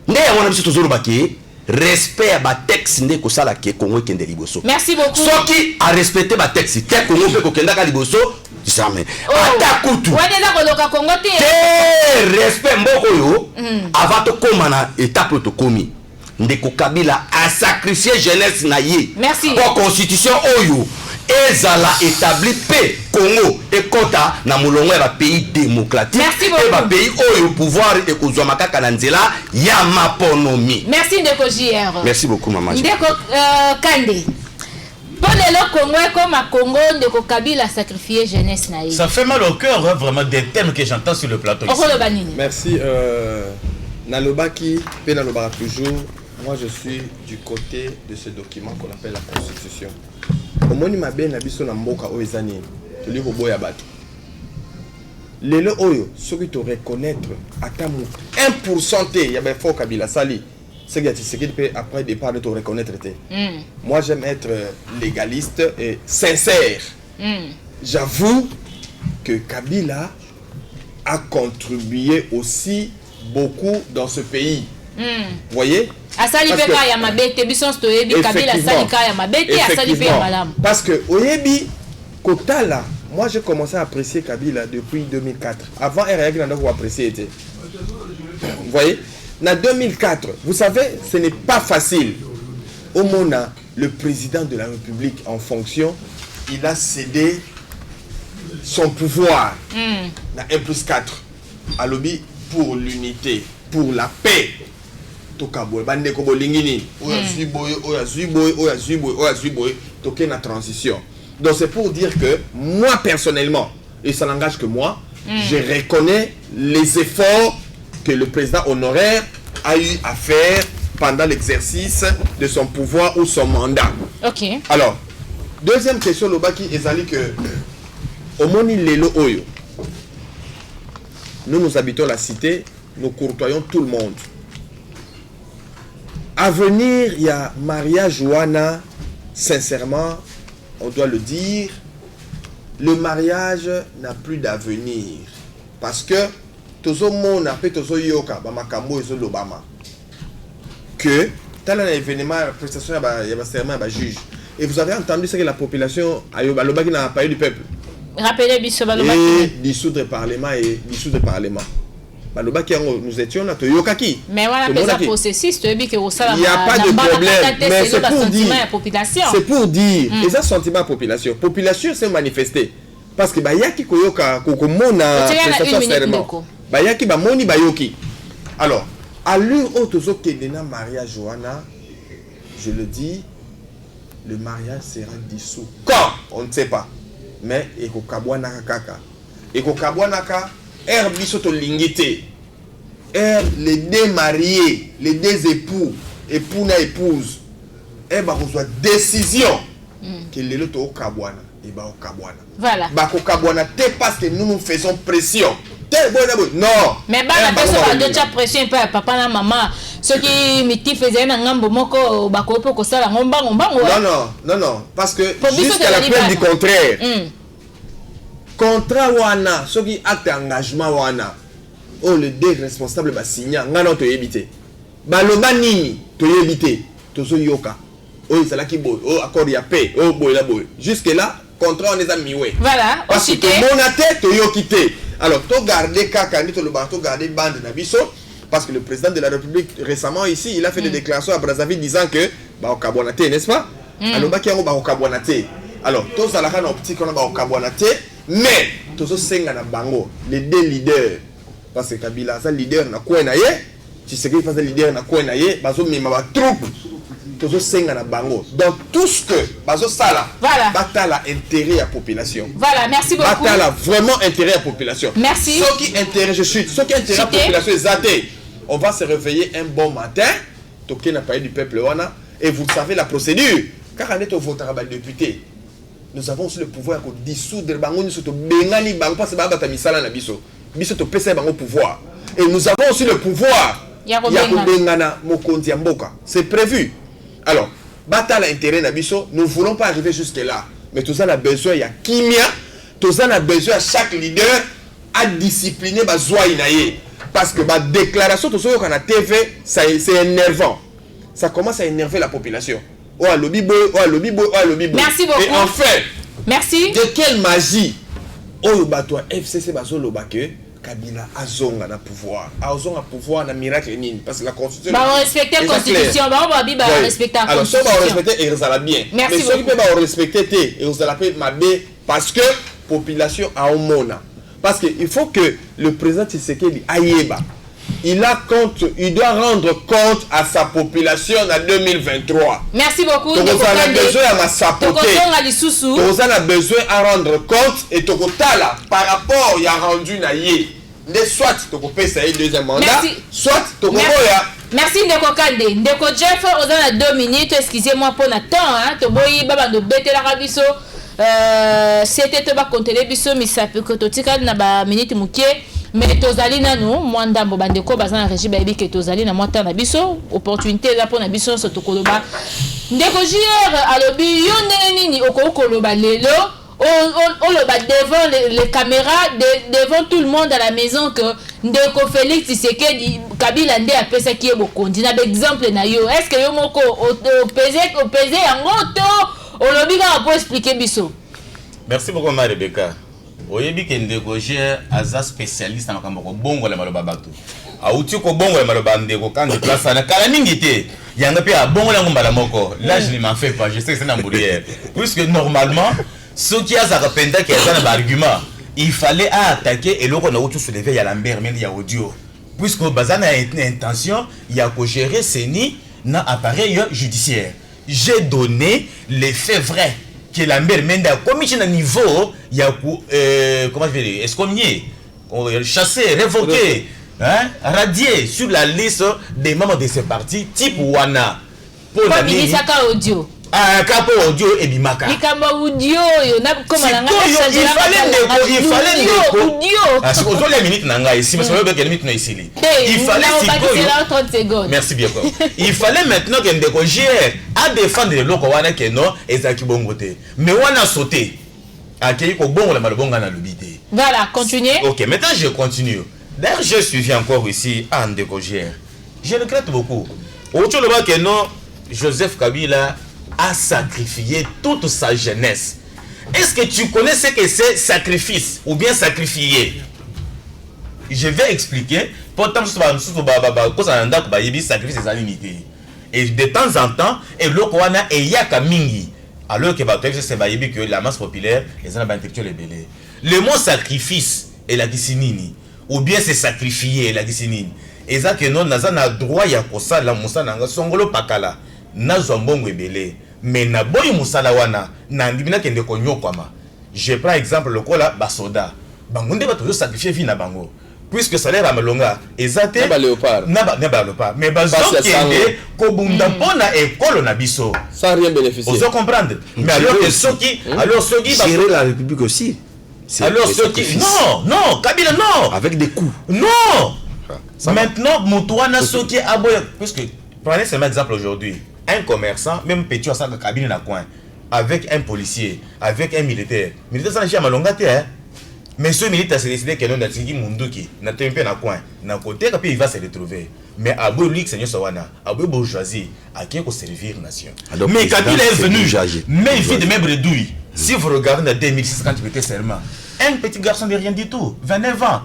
Ndé on a biso toujours baki respect ba texte ndeko sala ke Congo kende liboso. Merci beaucoup. Soit qui a respecté ba texte te Congo pe ko kenda ka liboso jamais. Ata kutu. Ouais déjà koloka Congo te. Respect mboko yo avant to komana étape to komi. Ndeko Kabila a sacrifié jeunesse na ye. Merci. Pour constitution oyo ezala établi pe Congo et kota na mulongo ya pays démocratique. Merci beaucoup. Et ba pays oyo pouvoir et kozwa makaka na nzela ya maponomi. Merci Ndeko JR. Merci beaucoup maman. Ndeko Kande. Pour le Congo comme à Congo Ndeko Kabila a sacrifié jeunesse na ye. Ça fait mal au cœur hein, vraiment des thèmes que j'entends sur le plateau. Merci Nalobaki pe Nalobara toujours. Moi, je suis du côté de ce document qu'on appelle la Constitution. Omoni mabe na biso na mboka oezani, toli roboya bato. Lelo oyo, soki to reconnaître atamu 1% te, ya ben fort Kabila sali. C'est que tu sais que après départ de te reconnaître te. Moi, j'aime être légaliste et sincère. J'avoue que Kabila a contribué aussi beaucoup dans ce pays. Vous voyez? Parce que Oyebi Kotala, moi j'ai commencé à apprécier Kabila depuis 2004. Avant RAG, on a apprécié. Vous voyez? En 2004, vous savez, ce n'est pas facile. Au Mona, le président de la République en fonction, il a cédé son pouvoir. Na 1+4 à lobby pour l'unité, pour la paix. Na transition. Donc c'est pour dire que moi personnellement, et ça n'engage que moi, je reconnais les efforts que le président honoraire a eu à faire pendant l'exercice de son pouvoir ou son mandat. Ok. Alors, deuxième question, Lobaki Ezali que Omoni Lelo Oyo. Nous habitons la cité, nous courtoyons tout le monde. À venir, il y a Maria Joana, sincèrement, on doit le dire, le mariage n'a plus d'avenir. Parce que, tozo mon appel tozo yoka, bamakambo et l'Obama. Que, tel un événement, la prestation, il y a un serment, il y a un juge. Et vous avez entendu ce que la population, l'Obama n'a pas eu du peuple. Rappelez et dissoudre le Parlement et dissoudre le Parlement. Nous étions là, Toyokaki. Mais voilà, le processus, il n'y a pas de problème. Mais c'est pour dire. C'est pour dire. Et ça, sentiment à la population. La population s'est manifestée. Parce que Bayaki Koyoka, Kokomona, prestation serment. Bayaki Bamoni Bayoki. Alors, à l'heure où Tozo Kedena Maria Joana, je le dis, le mariage sera dissous. Quand? On ne sait pas. Mais Eko Kabwanaka Kaka. Eko Kabwanaka. Bisoto lingité. Les deux mariés, les deux époux, époux na épouse. Reçoit décision que les loto au Kabwana et ba au Kabwana. Voilà. Bako Kabwana te parce que nous faisons pression. Non. Mais la personne a déjà pression pas papa na maman. Ceux qui miti faisaient un ngambo moko bako poko sala ngomba. Non, parce que jusqu'à la preuve du contraire. Contrat wana, ceux qui acte engagement wana, oh le deux responsable ba signa, ngana to yebite. Baloba nini to yebite, to so yoka. Oh c'est là qui boy, oh accord ya paix, oh boy la boy. Jusque là, contrat on les a miwe. Voilà, parce que mon tête to yokite. Alors to garder kaka ni to le bateau garder bande na biso parce que le président de la République récemment ici, il a fait des déclarations à Brazzaville disant que ba okabonate, n'est-ce pas? Alors ba kiango ba okabonate. Alors to zalaka na optique on ba okabonate. Mais, tous ces bango, les deux leaders, parce que Kabila, c'est leader na quoi na ye, tu sais qu'il fait leader na quoi na ye, baso mais ma troupe, tous ces bango. Donc tout ce que baso sala, voilà, batala intérêt à population. Voilà, merci beaucoup. Batala vraiment intérêt à population. Merci. Ce qui intérêt, je suis, ce qui intérêt à population est zaté. On va se réveiller un bon matin, toquer n'a pas eu du peuple wana, et vous savez la procédure. Car on est au vote à député. Nous avons aussi le pouvoir de dissoudre bango surtout bengani bango parce que baba misala na biso biso to pesa bango pouvoir et nous avons aussi le pouvoir Ya ya kobengana. kobengana mokonzi ya mboka. C'est prévu. Alors, batala intérêt na biso, nous ne voulons pas arriver jusque là. Mais tout ça a besoin ya kimia, tout ça a besoin chaque leader à discipliner ba zoi inaye. Parce que ma déclaration tout ça qu'on a TV, c'est énervant. Ça commence à énerver la population. Oh lobby boy, oh lobby boy, oh lobby boy. Merci beaucoup. Et enfin, Merci. de quelle magie oh bato FCC bazo lobake Kabila azonga na pouvoir. Azonga pouvoir na miracle nini parce que la constitution Bah on respecte la constitution, bah on va bien respecter la alors ça va constitution. respecter et ça va bien. Merci Mais ceux qui beaucoup. peuvent respecter et ça la peut mabé parce que population a mona. Parce que il faut que le président Tshisekedi ayeba. Il a compte, il doit rendre compte à sa population en 2023. Merci beaucoup. Donc on a besoin à ma sapoter. On a besoin à rendre compte et Tokotala par rapport il a rendu naïe. Soit Tokopé ça y deuxième mandat, soit Tokoboya. Merci Ndeko Kande. Ndeko Jeff, on a 2 minutes. Excusez-moi pour le temps. Hein. Toboyi baba no bete la rabiso. C'était to ba compter biso mais ça peut que totika na ba minute mukie. Mais tozali nanu mwanda mbandeko bazana régie ba ebi ke tozali na mwata na biso opportunité là pour na biso so tokoloba. Ndeko JR alobi yo nini okokoloba lelo on le bat devant les caméras devant tout le monde à la maison que Ndeko Félix Tshisekedi Kabila nde apesa ki bokondi na exemple na yo est-ce que yo moko opese yango to olobi ka pour expliquer biso. Merci beaucoup ma Rebecca. Oyebi ke Ndeko JR aza spécialiste na makambo ko bongo la maloba bato. Auti ko bongo la maloba Ndeko Kande place na kala mingi te. Yanga pe a bongo la ngomba la moko. Là je ne m'en fais pas, je sais que c'est n'ambourière. Puisque normalement ceux qui a zapenda qui a un argument, il fallait attaquer et l'autre on a tout soulevé il y a Lambert mais il y a audio. Puisque bazana a une intention, il y a que gérer CENI na appareil judiciaire. J'ai donné les faits vrais que Lambert Mende a commis à niveau, il y a comment je vais dire, excommunié, chassé, révoqué, hein, radié sur la liste des membres de ces partis type Wana. Pour la ministre audio. Ah, capo audio et bimaka. Il audio, il fallait ah, c'est aux les minutes nanga ici, mais c'est que minutes ici. Il fallait 30 secondes. Merci bien. Il fallait maintenant que Ndeko JR à défendre le loko wana que non ezaki bongote. Mais on a sauté. Akei ko bongo la malobonga na lobité. Voilà, continuez. OK, maintenant je continue. D'ailleurs, je suivi encore ici à Ndeko JR. Je regrette beaucoup. Autre le que non Joseph Kabila a sacrifié toute sa jeunesse. Est-ce que tu connais ce que c'est sacrifice ou bien sacrifier? Je vais expliquer. Pourtant, sacrifice des animés. Et de temps en temps, et l'Okwana et Yaka Mingi. Alors que c'est que la masse populaire, les intellectuels est belé. Le mot sacrifice est la dissinini. Ou bien c'est sacrifier la dissinini. Et ça que non, n'a droit ya kosa la moussa nanga songolo pakala. Na zombongo ebele mais na boy musala wana na ndibina kende ko nyokwama. Je prends exemple le kola basoda bangonde ba toujours sacrifier vie na bango puisque salaire a melonga ezate na léopard mais bazo kende ko bunda pona ekolo na biso sans rien bénéficier. Vous comprendre mais alors que soki gérer la République aussi. Alors soki non Kabila non avec des coups. Non. Maintenant Moutouana soki aboye puisque prenez seulement exemple aujourd'hui. Un commerçant, même petit à ça de cabine dans coin, avec un policier, avec un militaire. Militaire, ça n'a jamais longaté, hein. Mais ce militaire s'est décidé que l'on a dit Munduki, n'a pas un peu dans coin, n'a côté, puis il va se retrouver. Mais à bout lui, Seigneur Sawana, à bout bourgeoisie, à qui pour servir nation. Mais Kabila est venu, mais il fait de même redouille. Si vous regardez en 2006, quand il était seulement, un petit garçon de rien du tout, 29 ans.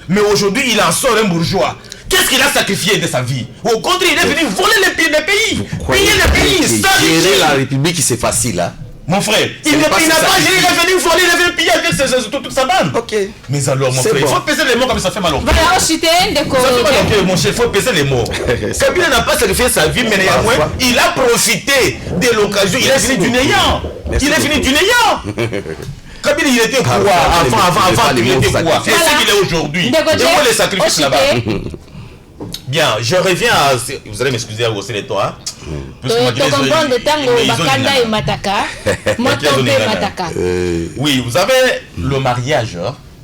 Mais aujourd'hui, il en sort un bourgeois. Qu'est-ce qu'il a sacrifié de sa vie? Au contraire, il est venu voler les pays. Payer les pays. Gérer la République, c'est facile, hein? Mon frère, il n'a pas géré, il est venu voler, il est venu piller avec toute sa bande. Ok. Mais alors, mon frère, il faut peser les mots comme ça fait mal au cœur. Voilà, on chute Ça fait mal au cœur, mon chef, il faut peser les mots. Kabila n'a pas sacrifié sa vie, mais néanmoins, il a profité de l'occasion. Il est fini du néant. Kabila, il était quoi avant qu'il était quoi? C'est ce qu'il est aujourd'hui. Et où les sacrifices là-bas? Bien, je reviens à... Vous allez m'excuser à hausser les toits. Oui, vous avez le mariage.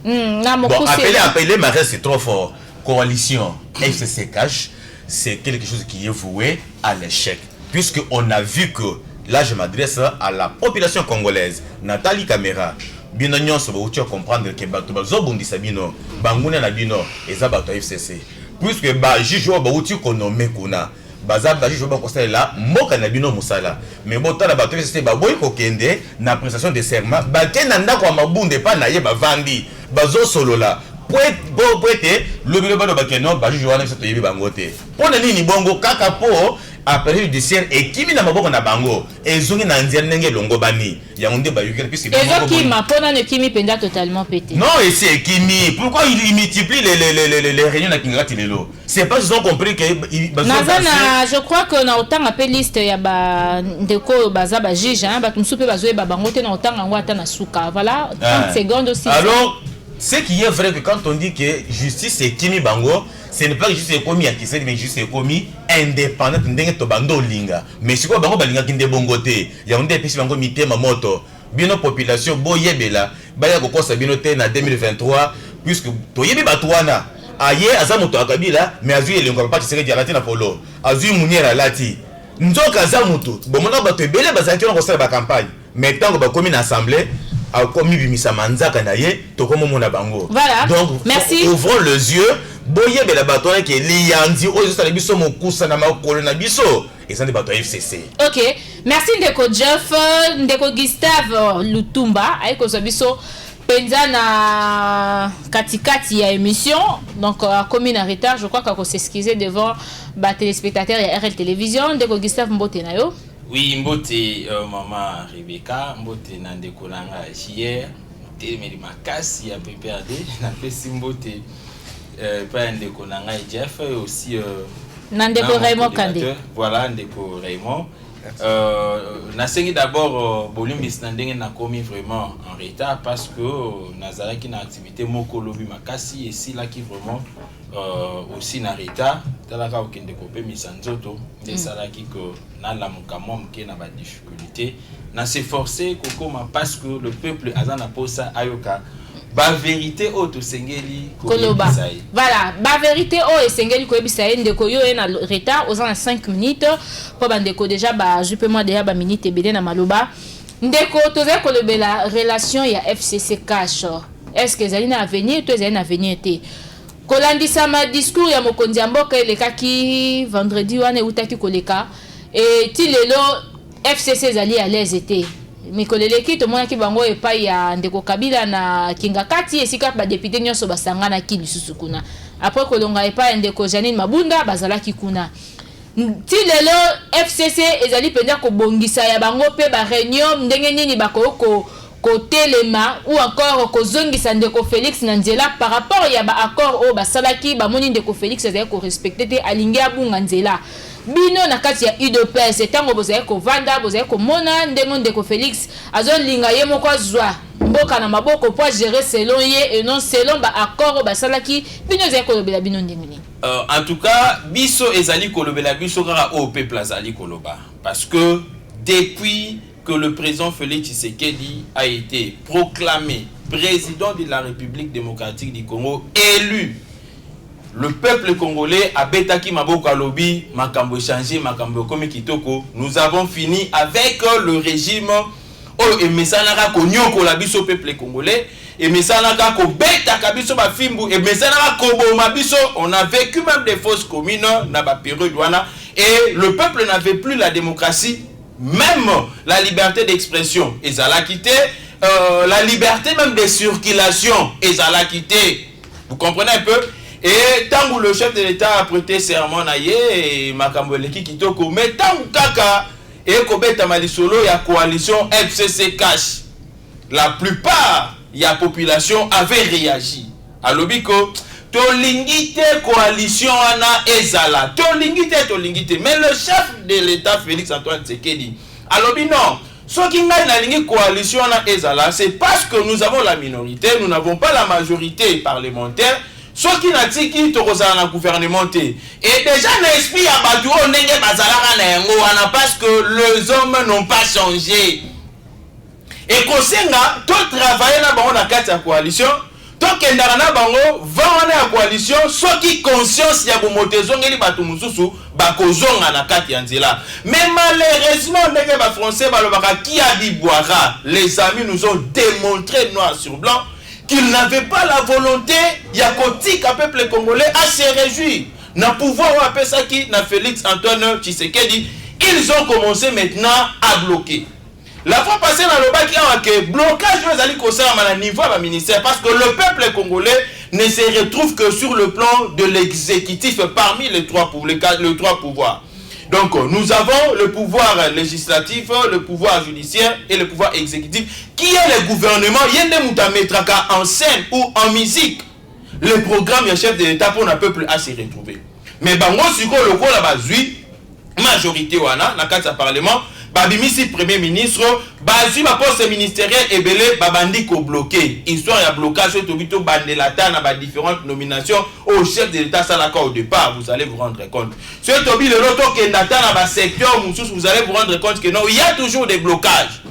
Bon, appeler mariage, c'est trop fort. Coalition, FCC cache. c'est quelque chose qui est voué à l'échec. Puisqu'on a vu que, là je m'adresse à la population congolaise, Nathalie Camera, bino nyonso ba comprendre que bato bazobundisa bino banguna na bino eza bato FCC. Puisque ba juge ba uti konomé kuna baza ba juge ba kosala mboka na bino musala. Mais bota na bato FCC ba boy kokende na prestation de serment ba kenda ndako mabunde pa na ye ba vandi bazo solola. Poete le bilo ba bakeno ba juge wana seto yebi bangote. Pona nini bongo kaka po après judiciaire et kimi na maboko na bango ezongi na nzia ndenge longo bani ya nde ba yukira puisque qui m'a pona ne kimi penda totalement pété. Non, et c'est kimi. Pourquoi il multiplie les réunions na Kingati lelo? C'est pas qu'ils ont compris que Nazana, je crois que na autant appel liste ya ba ndeko baza ba juge hein ba tumsupe bazoe ba bangote na autant ngwa ata na suka. Voilà, 30 secondes aussi. Alors, ce qui est vrai que quand on dit que justice c'est kimi bango, ce n'est pas juste commis à Kiseli, mais juste commis indépendant ndenge to bando linga. Mais si quoi bango balinga kinde bongote, ya onde pesi bango mitema moto. Bino population boyebela, baya kokosa bino te na 2023 puisque toyebi batwana. Aye azamuto akabila, mais azui elengo pa Kiseli dialati na polo. Azui muniera lati. Nzoka azamuto, bomona bato ebele bazaki na kosala ba campagne. Mais tango ba komi na assemblée comme bimisa manzaka na ye tokomo mona bango. Voilà. Donc merci. Ouvrons les yeux. Boye bela bato ke liyandi oyo sala biso mokusa na makolo na biso et ça ne bato FCC. OK. Merci ndeko Jeff, ndeko Gustave Lutumba ayeko so biso penza na katikati ya émission. Donc comme en retard, je crois qu'on s'excuser devant ba téléspectateurs et RL Télévision. Ndeko Gustave Mbote na yo. Oui, Mbote maman Rebecca, Mbote na ndeko nanga hier, télémeli makasi ya PPRD na pesi Mbote pas ndeko nanga Jeff et aussi Nandeko Raymond Kandé. Voilà ndeko Raymond. Nasengi d'abord bolimbis na ndenge na komi vraiment en retard parce que nazala ki na activité moko lobi makasi et si là qui vraiment aussi na retard talaka okende kopé misanzoto et ça là qui que na la mukamom qui na ba difficulté na s'efforcer kokoma parce que le peuple azana posa ayoka ba vérité o to sengeli koloba. Voilà, ba vérité o sengeli ko ebisa ndeko yo na retard aux 5 minutes pour bandeko déjà ba jupe moi déjà ba minute ebele na maloba ndeko toza kolobela relation ya FCC cash. Est-ce que zali na avenir to zali na avenir te? Kolandisa ma discours ya mokonzi mboka elekaki vendredi wana utaki koleka et ti lelo FCC zali à l'aise été. Mikoleleki to mona ki bango epai ya ndeko Kabila na Kingakati esika ba député nyonso basangana ki lisusu kuna. Après kolonga epai ya ndeko Janine Mabunda bazalaki kuna. Ti lelo FCC ezali penda ko bongisa ya bango pe ba réunion ndenge nini bakoko kotelema ou encore kozongisa ndeko Félix na nzela par rapport ya ba accord o basalaki ba moni ndeko Félix ezali ko respecter te alingi abunga nzela. Bino na kati ya UDPS etango bozali ko vanda bozali ko mona ndengo ndeko Félix azolinga ye moko azwa mboka na maboko pour gérer selon ye et non selon ba accord basalaki bino ezali ko lobela bino ndengeni. En tout cas biso ezali ko lobela biso kaka au peuple azali koloba parce que depuis que le président Félix Tshisekedi a été proclamé président de la République démocratique du Congo élu, le peuple congolais a betaki maboko lobby makambo changé makambo comme kitoko. Nous avons fini avec le régime et mesanaka ko nyoko la biso peuple congolais et mesanaka ko beta kabiso ba fimbu et mesanaka ko boma biso. On a vécu même des fausses communes na ba période wana et le peuple n'avait plus la démocratie, même la liberté d'expression et ça l'a quitté, la liberté même de circulation et ça l'a quitté. Vous comprenez un peu? Et tant que le chef de l'État a prêté serment na ye makambo leki kitoko mais tant kaka et kobeta malisolo ya coalition FCC cash la plupart ya population avait réagi alobiko to lingite coalition ana ezala to lingite mais le chef de l'État Félix Antoine Tshisekedi alobi non ce qui n'a la ligne coalition ana ezala c'est parce que nous avons la minorité, nous n'avons pas la majorité parlementaire. Ce qui n'a dit qu'il te ressemble à gouvernement. Et déjà, l'esprit à Badou, on est parce que les hommes n'ont pas changé. Et qu'on sait, tout travailler dans la coalition, tokendaka na bango vana ya coalition soki conscience ya bomoto ezongeli bato mosusu bakozonga na kati ya nzela. Mais malheureusement ndenge bafrançais balobaka qui a dit boira, les amis nous ont démontré noir sur blanc qu'ils n'avaient pas la volonté ya kotika peuple congolais à se réjouir na pouvoir ou appeler ça qui na Félix Antoine Tshisekedi. Ils ont commencé maintenant à bloquer. La fois passée, dans le bac, il y a un blocage au niveau du ministère parce que le peuple congolais ne se retrouve que sur le plan de l'exécutif parmi les trois pouvoirs. Donc, nous avons le pouvoir législatif, le pouvoir judiciaire et le pouvoir exécutif qui est le gouvernement. Il y a des mettre en scène ou en musique les programmes et chefs de l'État pour un peuple à se retrouver. Mais bango siko le quoi la bazui majorité wana na kati ya parlement babimisi premier ministre bazui ba poste ministériel ebele babandi ko bloquer histoire ya blocage to bito bandelata na ba différentes nominations au chef de l'État salaka au départ. Vous allez vous rendre compte ce to bi le loto kendata na ba secteur mususu, vous allez vous rendre compte que non, il y a toujours des blocages.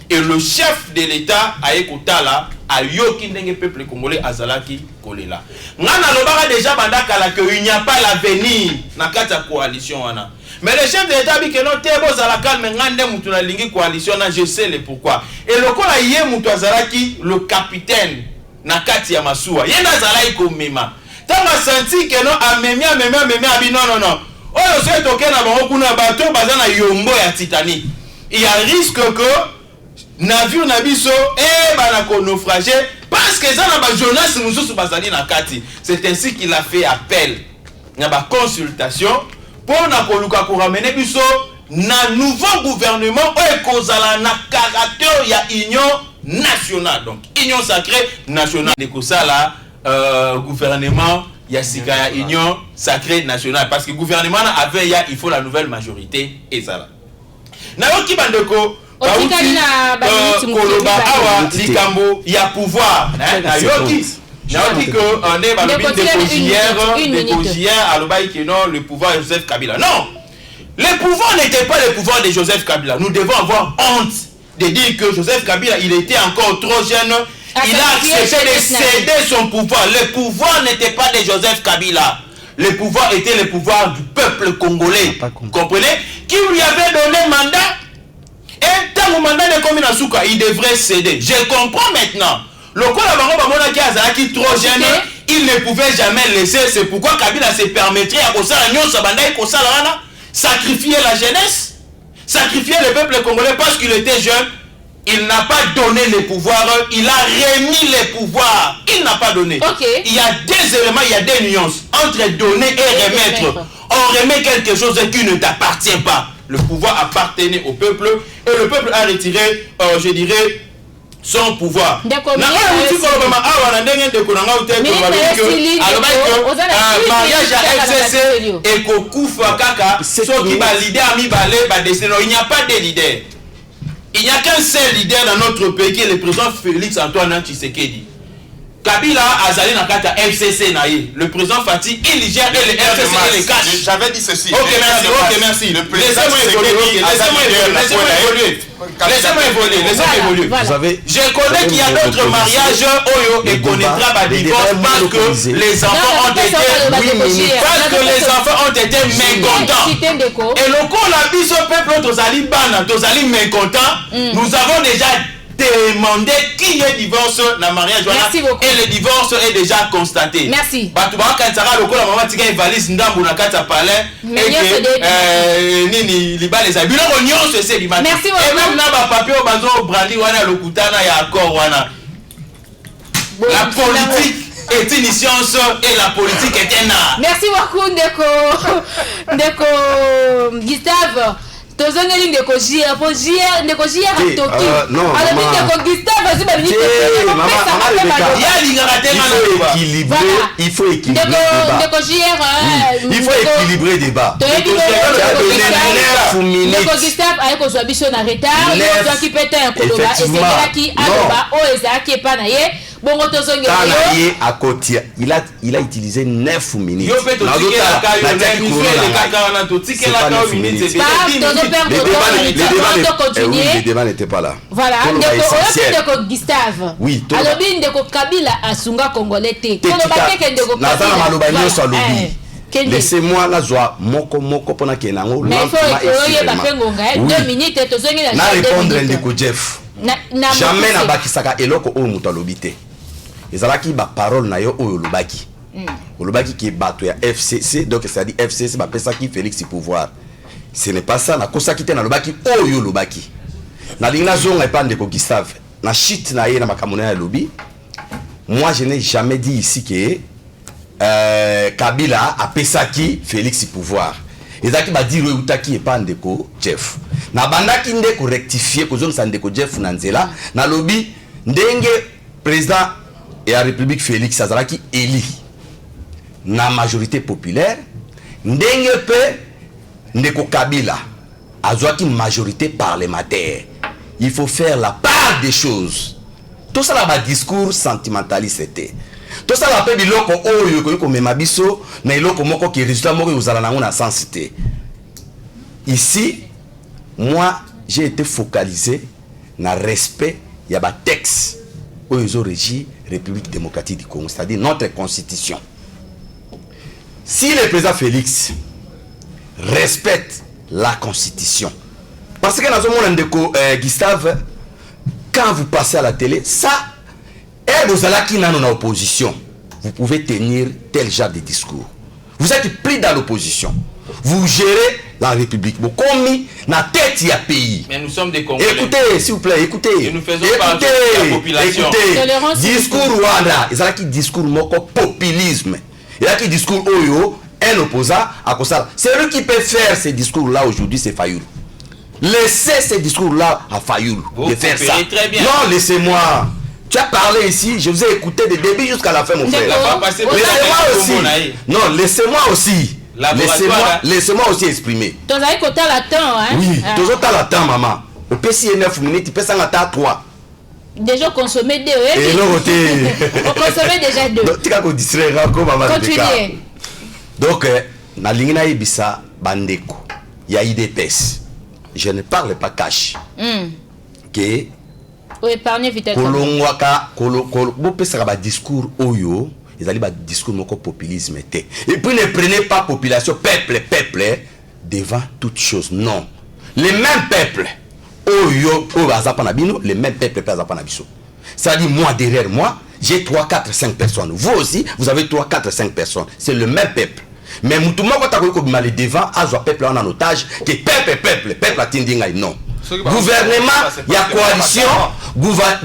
Et le chef de l'État a ekotala a yoki ndenge peuple congolais azalaki kolela. Ngana lobaka déjà bandaka que il n'y a pas l'avenir na kati ya coalition wana. Mais le chef de l'État dit que non, tebo zala calme ngande mutu na lingi coalition na, je sais le pourquoi. Et le kola yé mutu azalaki le capitaine na kati ya masuwa. Yenda zalaki komema. Tanga senti que non amemi abi non. Oyo se toke na bango kuna bato bazana yombo ya Titanic. Il y a risque que navire na biso bana ko naufrager parce que ça na ba Jonas mususu bazali na kati. C'est ainsi qu'il a fait appel na ba consultation pour na koluka ko ramener biso na nouveau gouvernement kozala na caractère ya union nationale. Donc union sacrée nationale de kosala gouvernement ya sika ya union sacrée nationale parce que gouvernement avait il faut la nouvelle majorité et ça. Na yoki bandeko koloba awa likambo ya pouvoir na yoki que on est dans le JR alobai que non le pouvoir de Joseph Kabila. Non, le pouvoir n'était pas le pouvoir de Joseph Kabila. Nous devons avoir honte de dire que Joseph Kabila il était encore trop jeune. Il a accepté de céder son pouvoir. Le pouvoir n'était pas de Joseph Kabila. Le pouvoir était le pouvoir du peuple congolais. Vous comprenez? Qui lui avait donné mandat. Et tant que mandat de Komina Souka, il devrait céder. Je comprends maintenant. Le coup qui est trop jeune, il ne pouvait jamais laisser. C'est pourquoi Kabila se permettrait à sacrifier la jeunesse, sacrifier le peuple congolais parce qu'il était jeune. Il n'a pas donné le pouvoir, il a remis les pouvoirs. Il n'a pas donné. Il y a des éléments, il y a des nuances entre donner et remettre. On remet quelque chose qui ne t'appartient pas. Le pouvoir appartenait au peuple et le peuple a retiré, je dirais, son pouvoir. Mariage à FCC et Kokufa Kaka, ceux qui va leader mi balé, il n'y a pas de leader. Il n'y a qu'un seul leader dans notre pays qui est le président Félix Antoine Tshisekedi. Kabila Azali Nakata FCC Naïe. Le président Fatih, il gère le FCC et les cash. J'avais dit ceci. Ok, merci. Laissez-moi évoluer. Je connais qu'il y a d'autres mariages Oyo et connaîtra ma divorce parce que les enfants ont été mécontents. Et le coup la bise au peuple Tozali mécontent. Nous avons déjà demander qui est divorce dans le mariage et le divorce est déjà constaté. Merci. La politique est une science et la politique est un art. Merci beaucoup Ndeko Gustave. Tozongeli ndeko JR pour JR ndeko JR atoki alors ndeko Gustave azuba ni il faut équilibrer ndeko JR il faut équilibrer débat ndeko Gustave ayeko zwa biso na retard yo zwa ki peta ya koloba et c'est là qui aloba o ezaki pa na ye bongo tozongi Tana ye à côté, il a utilisé 9 minutes. Yo pe to tikela ka yo na émission de kaka wana to tikela ka minutes c'est les débats n'étaient pas là. Voilà, ndeko Gustave. Oui, alobi ndeko Kabila asunga congolais te. Kolobake ndeko Kabila. Laissez-moi la joie moko pona kenango lentement et 2 minutes tozongi na répondre ndeko Jeff. Jamais na bakisaka eloko o muto lobité. Ezalaki ba parole na yo oyo lobaki. Olobaki ki bato ya FCC, donc c'est-à-dire FCC ba pesa ki Félix pouvoir. Ce n'est pas ça na kosa kité na lobaki oyo lobaki. Na lingna zonga pa ndeko Gustave. Na shit na ye na makamona ya lobi. Moi je n'ai jamais dit ici que Kabila a pesaki Félix pouvoir. Ezaki ba dire utaki epa ndeko Jeff. Na bandaki ndeko rectifier ko zone ndeko Jeff na nzela na lobby ndenge président et la République Félix azalaki éli na majorité populaire ndenge pe ndeko Kabila azwaki majorité parlementaire. Il faut faire la part des choses. Tout ça là ba discours sentimentaliste c'était. Tout ça l'appelle biloko oyo ko mema biso na iloko moko ki résultat moko uzala nango na sensité. Ici, moi, j'ai été focalisé na respect ya ba texte oyo régi République démocratique du Congo, c'est-à-dire notre constitution. Si le président Félix respecte la constitution, parce que dans un monde Gustave, quand vous passez à la télé, ça et vous allez qui dans l'opposition, vous pouvez tenir tel genre de discours. Vous êtes pris dans l'opposition. Vous gérez la République. Vous commis la tête il y a pays. Mais nous sommes des Congolais. Écoutez, s'il vous plaît, écoutez. Et nous faisons partie de la population. Écoutez, discours Rwanda, il y a qui discours moko populisme. Il y a qui discours Oyo, un opposant à Kosala. C'est lui qui peut faire ces discours-là aujourd'hui, c'est Fayoulou. Laissez ces discours-là à Fayoulou de faire ça. Très bien. Non, laissez-moi. Tu as parlé ici, je vous ai écouté des début jusqu'à la fin, mon frère. Laissez-moi aussi. Non, laissez-moi aussi. Laissez-moi aussi exprimer. Tu as écouté la temps, hein? Oui, tu as la temps, maman. Au PC 9 minutes, tu peux s'en attendre 3. Déjà consommé 2. Et non, on consommait déjà 2. Tu as distraire comme maman. Continuez. Donc, na lingina ibisa bandeko. Il y a IDPS. Je ne parle pas cash. Que épargner vite. Kolongwaka bopesaka ba discours oyo ezali ba discours moko populisme té. Et puis ne prenez pas population peuple devant toute chose. Non. Les mêmes peuples oyo bazapa na bino, les mêmes peuples bazapa na biso. C'est-à-dire moi derrière moi, j'ai 3 4 5 personnes. Vous aussi, vous avez 3 4 5 personnes. C'est le même peuple. Mais mutumo ko takoy ko bimale devant azwa peuple en otage que peuple atindinga non. Gouvernement ya coalition,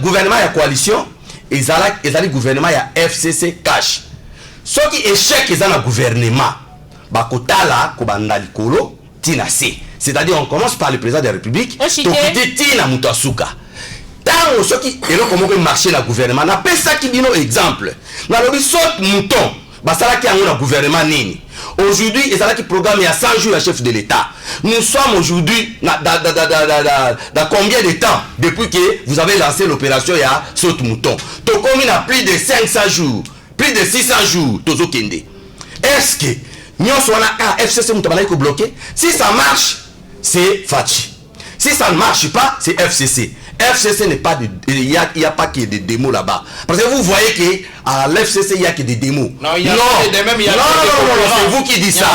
gouvernement ya coalition, ezali gouvernement ya FCC cash. Ce qui échec ezana gouvernement, bakotala ko banda likolo tina C. C'est-à-dire on commence par le président de la République, tokite tina mutasuka. Tant ce qui est comment marcher la gouvernement, na pesa ki bino exemple. Na lobi saute mouton, basala ki ango na gouvernement nini. Aujourd'hui, ils ont qui programme il y a 100 jours le chef de l'État. Nous sommes aujourd'hui dans combien de temps depuis que vous avez lancé l'opération il y a saute mouton. Donc on a plus de 500 jours, plus de 600 jours Tozo Kende. Est-ce que nous sommes à FCC mouton bloqué? Si ça marche, c'est Fachi. Si ça ne marche pas, c'est FCC. FCC n'est pas de... Il n'y a pas que des démos là-bas. Parce que vous voyez qu'à l'FCC, il n'y a que des démos. Non, il y a des démos, il y a non, c'est vous qui dites ça.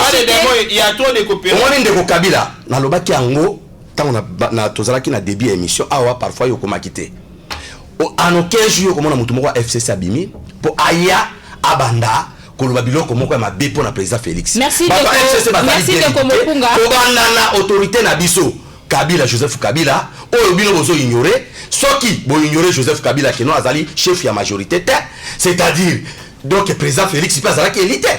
Il y a trop de coopérants. On est de Kabila. Dans le bac, quand on a tous qui début émission, parfois, il y a comme quitté. En aucun jour, comme on a FCC Abimi, pour Aya, Abanda, Kolobabilo, comme on a B pour le président Félix. Merci de Komopunga. Pour autorité Nabiso. Kabila, Joseph Kabila, Oyobino Bozo ignoré, ceux qui vont ignorer Joseph Kabila qui non azali chef de la majorité, c'est-à-dire donc le président Félix passe à la qualité.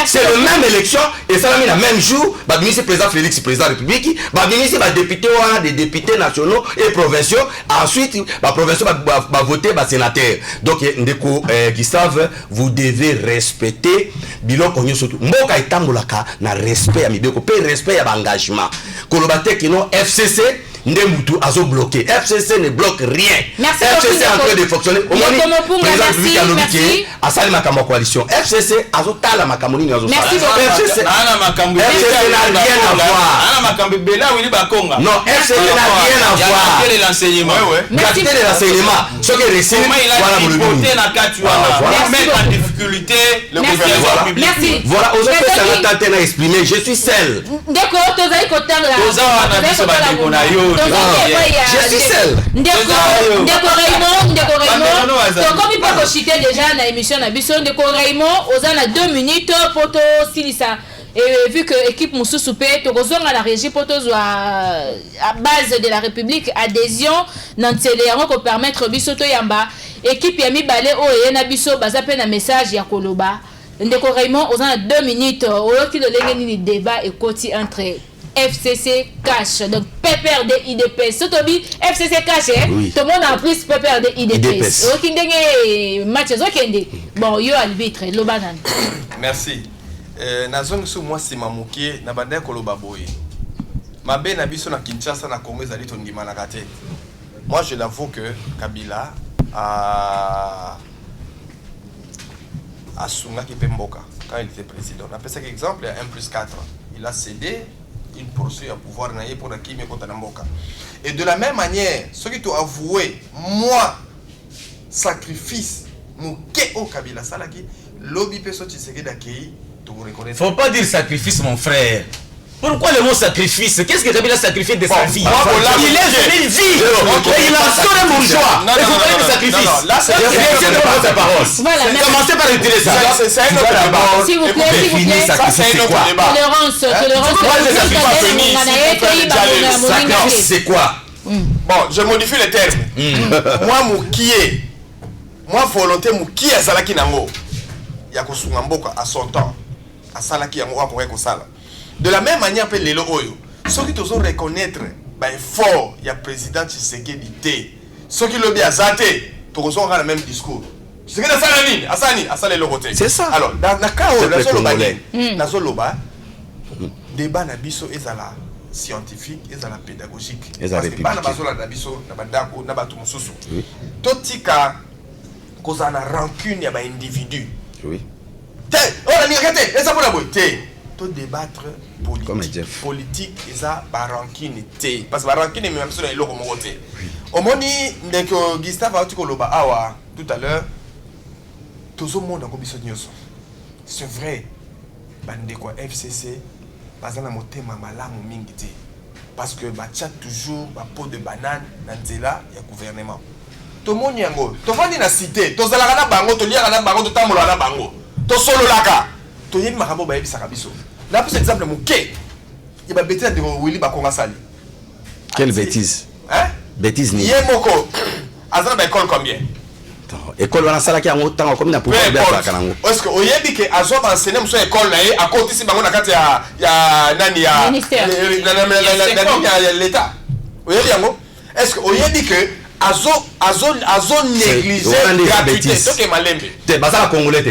C'est la même élection et ça l'a mis le même jour. Babini c'est président Félix, président de la République. Babini c'est député ou des députés nationaux et provinciaux. Ensuite, la province va voter le sénateur. Donc, Ndeko Gustave, vous devez respecter Bilo Konyo surtout. Mboka itambolaka na respect à Mibeko, pe respect à l'engagement. Kolobate qui non FCC, Ndembutu azo bloqué. FCC ne bloque rien. Merci FCC est en train de fonctionner. Au moins, merci. à ça ma coalition. FCC azo tala makamoni azo. Merci beaucoup. FCC n'a rien à voir. Non, FCC n'a rien à voir. Quel est l'enseignement? Merci de l'enseignement. Ce qui est récit, voilà mon mettre en difficulté le gouvernement public. Merci. Voilà, aujourd'hui, ça va tenter à exprimer. Je suis seul. D'accord, tu as écouté là. Je suis seul. Ndeko Raymond, comme il peut citer déjà dans l'émission Nabiso, Ndeko Raymond, aux a 2 minutes pour to silisa. Et vu que l'équipe Moussou Soupé, tu as la régie pour à base de la République, adhésion, dans le pour permettre Bisoto Yamba, équipe Yami Balé, oh, et Nabiso, Bazapen un message Yakoloba. Ndeko Raymond, aux a 2 minutes, au lieu de débat et côté entre FCC Cash, donc PPRD IDPS. Sotobi FCC Cash, oui. Tout le monde a pris PPRD IDPS. Match, bon, yo arbitre, Lobanan. Merci. Nazong sou moi c'est mamukie na banda koloba boye. Mabe na biso na Kinshasa na Congo ezali tondima na kate. Moi je l'avoue que Kabila a sungaki Pemboka quand il était président. On appelle ça exemple, il y a 1+4. Il a cédé une poursuite à pouvoir naïe pour la Kimi Kotanamboka. Et de la même manière, ceux qui t'ont avoué, moi, sacrifice, mon Keo Kabila Salaki, lobby peso Tshisekedi d'Akei, tu vous reconnaissez. Faut pas dire sacrifice, mon frère. Pourquoi le mot sacrifice? Qu'est-ce que Kabila sacrifié de sa vie? Il est une vie. Et il a sauvé mon choix. Il faut parler de sacrifice. Non, là, c'est ta parole. Voilà, commencez par utiliser ça. C'est un autre débat. S'il vous plaît, s'il vous plaît. Ça, c'est un autre débat. Sacrifice, c'est quoi? Bon, je modifie les termes. Moi, Moukié, moi, volonté Moukié à Salaki Nango. Yakosunga Mboka à son temps. À Salaki Yango à Koreko Sala. De la même manière, les Oyo, ceux qui doivent reconnaître fort, il y a président Tshisekedi T. Ceux qui l'ont bien zaté, ils ont le même discours. Tshisekedi Asani, c'est ça. Alors, dans le cas où Nazoloba, débat Nabiso est la scientifique et la pédagogique. Parce que Banabazola Nabiso, Nabadako, Nabatu Mususu. Totika, cause on a rancune, il y a un individu. Oui. Oh, la regardez, et ça pour la beauté. To débattre politique et ça rancune parce que rancune même sur les locaux moté au moni dès que Gustave a dit que awa tout à l'heure tout le monde a commis c'est vrai bande quoi FCC pas na motema malamu mingi te parce que ba tcha toujours ba peau de banane na nzela ya gouvernement to moni yango to vandi na cité to zala na bango to liaka na bango to tamola na bango to solo laka to yemi makambo ba yebisa kabiso. Là, pour exemple, mon quai, il va bêtise de Willy Bakonga Sali. Quelle bêtise? Hein? Bêtise ni. Yemoko. Azana ba école combien? École wana sala ki yango tanga comme na pouvoir ba kanango. Est-ce que oyebi ke azo ba enseigner muso école na ye à côté si bango na kati ya nani ya ministère. Ya l'état. Oyebi yango? Est-ce que oyebi ke azo négliger gratuité to ke malembe. Te bazala congolais te.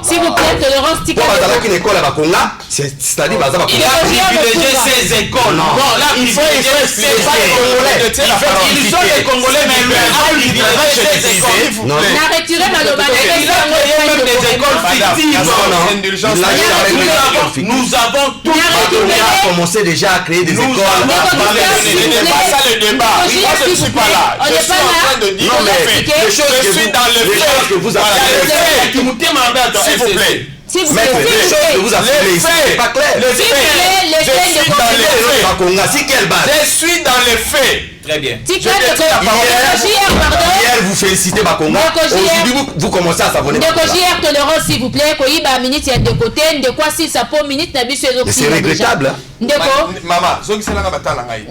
S'il vous plaît, tolérance tika. Bazala ki école à Bakonga, c'est-à-dire bazala Il a privilégié ces écoles. Non, là, il faut c'est pas les Congolais. Ils sont les Congolais, mais lui a privilégié ces écoles. Non. Na retiré Maloba. Il a créé même des écoles fictives. Nous avons tout. On a commencé déjà à créer des écoles. Ce n'est pas ça le débat. Moi, je ne suis pas là. Je suis en train de dire les choses que je suis dans le fait que vous avez s'il vous plaît. S'il vous mais plaît. les choses que vous avez ici, c'est pas clair. S'il vous plaît, les faits de Bakonga, si quelle base? Je suis dans les faits. Très bien. Hier, vous félicitez Bakonga. Aujourd'hui, vous commencez à s'abonner. JR tolérance, s'il vous plaît. Koyiba minute de côté. De quoi si ça pour minute na biso ezo. C'est regrettable. Maman, ce qui c'est là batala ngai.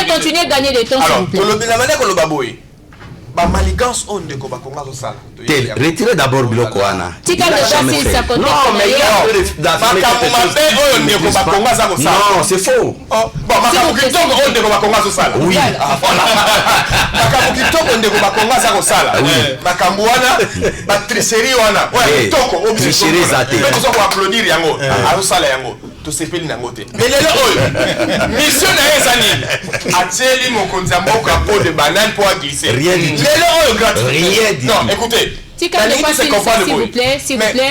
Continuez gagner des temps s'il vous plaît. Alors, le manière que le baboy. Ba maligance on de Kobakonga zo sala. Retirez d'abord biloko wana. Tika de passer ça côté. Non, mais il y a non, c'est faux. Bon, makabuki tongo on de Kobakonga zo sala. Oui. Makabuki tongo de Kobakonga za ko sala. Makambu wana, ba tricherie wana. Ouais, toko obligé. Tricherie zate. Mais tu dois applaudir yango. Azo sala yango. tosepeli nango te mais lelo oyo mission na ye eza nini atieli mokonzi ya mboka po de banane po aglisse Rien du tout. lelo oyo gratuité Rien du non tout. écoutez Tika de quoi s'il vous plaît,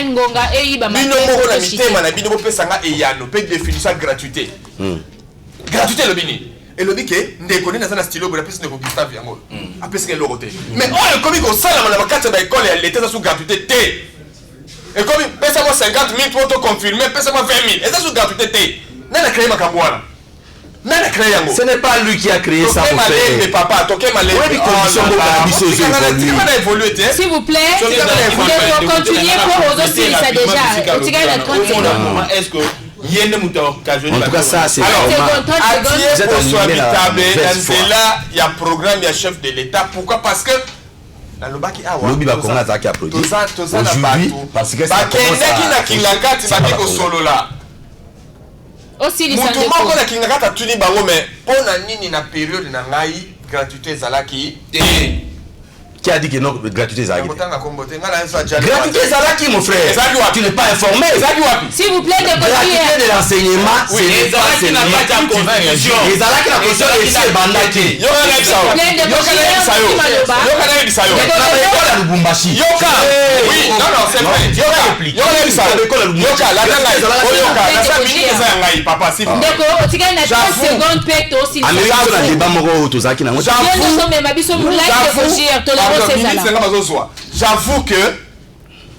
Ngonga et Iba bino moko na mitema na bino bopesanga eyano mpe définition ya gratuité gratuité elobi nini elobi ke ndeko nini aza na stylo boye apesi ndeko Gustave yango apesika eloko te mais oyo ekomi kosalama na bakati ya baekole ya leta eza su gratuité te ekomi pesa mwa 50 000 po toconfirme pesa mwa 20 000 eza su gratuité te nani akreye makambo wana nani akreye yango Ce n'est pas lui qui a créé ça pour malembe faire. papa toke malembe Oui, condition de la biso tikana évolué te s'il vous plaît, il faut continuer pour aux autres, ça déjà. Tika na 30 secondes. Est-ce que yende muta occasionné En tout cas, ça, c'est Seconde, 30 Attier secondes. pour soit habitable, mauvaise foi. là, il y a un programme, il y a chef de l'État. Pourquoi? Parce que dans le bac, Lobi Bakonga Azaki applaudi. Aujourd'hui, parce que ça commence bakendaki na à... kingakati bakiko solo là. Aussi, les Mutu moko na kingakati atuni bango mais pona nini na période na ngai gratuité ezalaki Qui a dit que non, gratuité Zaki? kotanga kombo te ngala ça déjà Gratuité Zaki, mon frère. Ezali wapi? Tu n'es pas informé. ezali wapi? s'il vous plaît, de Gratuité continuer. de l'enseignement, ce n'est pas confusion. Les Zalaki na confusion ici et Bandaki. Yoka na bisayo. Plein de Yoka na bisayo. Maloba. Yoka na bisayo. L'école à Lubumbashi. Yoka. Oui, non non, c'est vrai. Yoka. Yoka na bisayo. Yoka la tanga. Yoka, na sa mingi eza ngai papa si. Ndeko, tika na 30 secondes peto aussi. Amérique sur la débat moko Tozaki na ngo. J'avoue que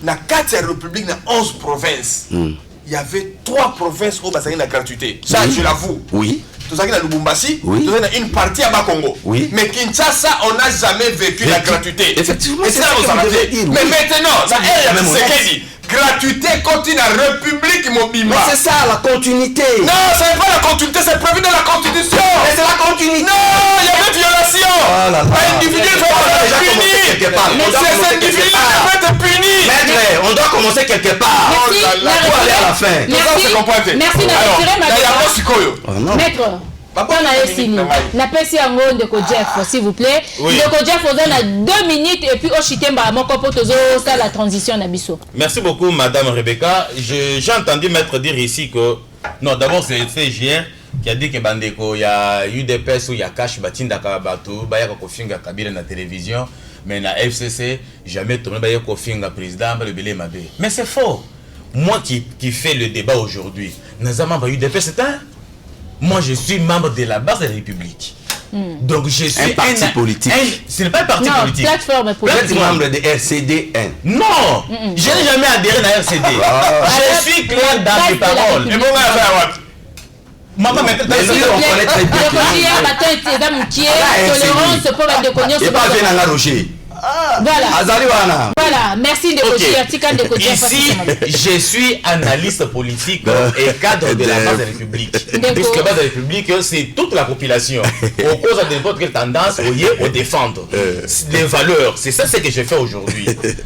na 4 républiques, na 11 provinces, il y avait 3 provinces où il y a la gratuité. Ça, je l'avoue. Oui. Tout ça, Lubumbashi, Oui. tout ça, une partie à Bakongo. Oui. Mais Kinshasa, on n'a jamais vécu la gratuité. Effectivement, Et c'est ça, ça on que s'en vous devez fait. dire, Mais oui. maintenant, ça, Même on c'est a- qu'elle dit. Gratuité continue la République Mobima. Mais c'est ça la continuité. Non, ce n'est pas la continuité, c'est prévu dans la Constitution. Mais c'est la continuité. Non, il y avait violation. Oh là là. Un individu doit déjà être commencé puni. quelque part. Mais On doit c'est commencer cet individu quelque qui part. doit être puni. Maître, on doit commencer quelque part. Merci, Oh là là, la faut aller à la fin. République. Ça, c'est compris. Merci, na Alors, retiré ma il y a débat. pas Sikoyo. Oh non. Maître, Papa, on a minutes, essayé. na ngai. Na pesi yango ndeko Jeff, s'il vous plaît. Oui. Ndeko Jeff, on a 2 minutes et puis au chitemba moko po tozo ça la transition na biso. Merci beaucoup, Madame Rebecca. J'ai entendu maître dire ici que... Non, d'abord, c'est CGR qui a dit que Bandeko, il y a UDPS ou il y a Cash Batinda Kabato, Bayaka Kofinga Kabila na télévision, mais na FCC, jamais tourné Bayaka Kofinga président, le Belé Mabé. Mais c'est faux. Moi qui fais le débat aujourd'hui, Nazama UDPS, c'est un... Moi, je suis membre de la base de la République. Donc, je suis Un parti politique. ce n'est pas un parti Non, politique. plateforme Vous politique. êtes membre de RCDN. Non, je n'ai jamais adhéré à RCD. Je suis clair dans mes paroles. Et bon, on va faire what? Maman, maintenant, Mais lui, on connaît très bien. Ndeko Jeff, bato eza mukie, Ah, tolérance pour bandeko nyonso. Et pas Venanga Roger. Voilà. Azali wana. Voilà, merci Ndeko Ok. Jeff, tika Ndeko Jeff. Ici, je suis analyste politique et cadre de la base de la République. D'accord. Puisque la base de la République, c'est toute la population. Au cause de n'importe quelle tendance, au défendre les valeurs. C'est ça ce que je fais aujourd'hui.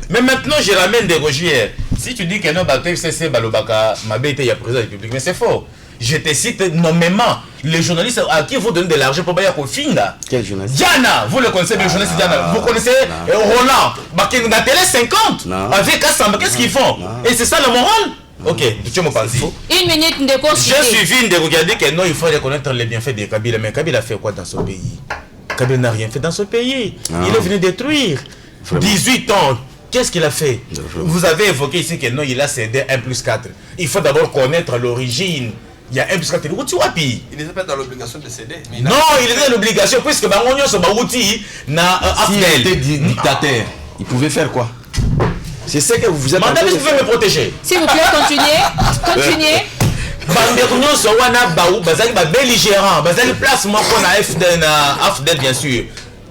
Mais maintenant, je ramène des Rogiers. Si tu dis que non, FCC, Balobaka, Mabé était président de la République, mais c'est faux. Je te cite nommément les journalistes à qui vous donnez de l'argent pour Baya Kofinga. Quel journaliste? Diana, vous le connaissez, le journaliste Diana. Vous connaissez Roland, la télé 50 Non. avec Kassamba, qu'est-ce qu'ils font? Et c'est ça le moral? Ok, tu me penses. 1 minute Ndeko J'ai suivi de regarder que non, il faut reconnaître les bienfaits de Kabila. Mais Kabila a fait quoi dans ce pays? Kabila n'a rien fait dans ce pays. Il est venu détruire. 18 ans. Qu'est-ce qu'il a fait? Vous avez évoqué ici que non, il a cédé 1+4. Il faut d'abord connaître l'origine. Il y a 1+4. Il Il n'était pas dans l'obligation de céder. Mais non, il était dans l'obligation puisque Bangonio se baouti na S'il Afdel. était dictateur, il pouvait faire quoi? C'est ce que vous êtes en Madame, train de est-ce que vous pouvez me protéger? S'il vous plaît, continuez. Continuez. Bandeko nyonso wana baou bazali ba belligérant, bazali place moko na FDL bien sûr.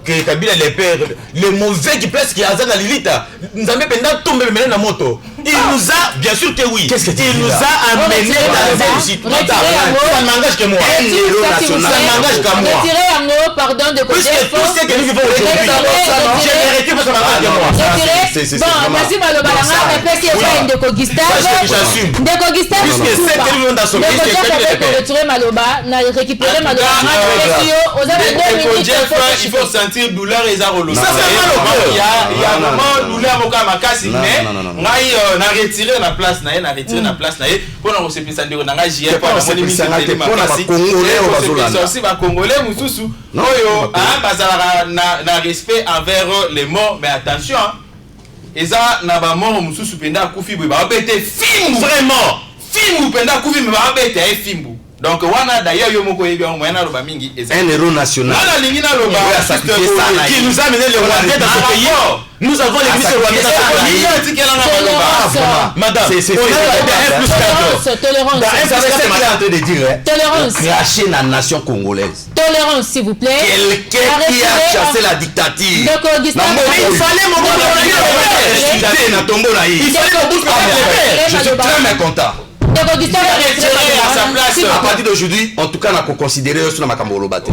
Que Kabila les pères, les mauvais qui place qui azana lilita, nous avons pendant tomber maintenant na moto. Il nous a, bien sûr que oui, Qu'est-ce que tu il dis nous là? a amené dans la réussite. Ça m'engage que moi. Un héros S'il vous national. plaît. Ça m'engage qu'à moi. Retirez en haut, pardon, de côté. Puisque tout ce que nous vivons aujourd'hui, j'ai mérité parce que ça m'engage que moi. Retirez. Bon, merci Malobalanga, mais parce qu'il y a Ndeko Gustave. Ça, c'est que j'assume. Ndeko Gustave, Puisque c'est que nous vivons dans ce pays, c'est que nous pour retirer Maloba, na récupérer Maloba. Aux il faut sentir douleur et ça relou. Ça c'est mal au cœur. Il y a un moment douleur au cas makasi, mais na retirer la place na ye pour na sepisa ndeko na nga JR pour na mise télé makasi c'est aussi ba congolais mususu oyo bazala na respect envers les morts, mais attention eza na ba mort mususu penda kufi ba bete fimbu vraiment fimbu penda kufi ba bete ay fimbu. Donc wana d'ailleurs yo moko yebi on moyena loba mingi un héros national. Wana lingi na loba qui nous a amené le Rwandais dans ce pays. Nous avons l'église rwandaise dans ce pays. Madame, c'est on a 1+4. Tolérance. Vous savez ce qu'il est en train de dire, Tolérance. cracher la nation congolaise. Tolérance, s'il vous plaît. Quelqu'un qui a chassé la dictature. Il fallait mon je suis très mécontent. à sa place. À partir d'aujourd'hui, en tout cas, on a considéré sur la Macambolo Baté.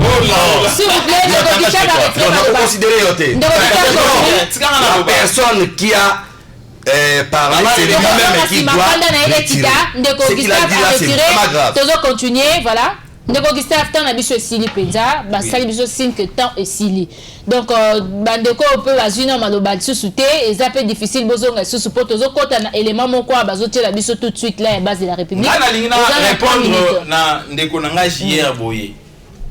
S'il vous plaît, on a considéré la personne qui a parlé, c'est lui-même qui doit retirer. Ce qu'il a dit là, c'est vraiment grave. Continuer, voilà. Ndeko Gustave tant na biso esili penza basali biso signe que temps esili donc bandeko peut bazina maloba susu te eza peu difficile bozonga susu po tozo kota na élément moko bazotela biso tout de suite là base de la République na lingina répondre na ndeko nanga JR boye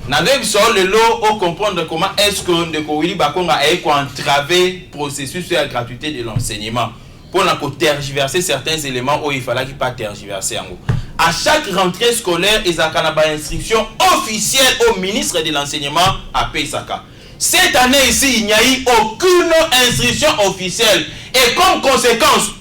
na ndebi so le lot au comprendre comment est-ce que ndeko Willy Bakonga a entravé processus de la gratuité de l'enseignement pour na ko tergiverser certains éléments où il fallait qu'il pas tergiverser en gros. À chaque rentrée scolaire, ils ont une instruction officielle au ministre de l'enseignement à Pesaka. Cette année ici, il n'y a eu aucune instruction officielle. Et comme conséquence,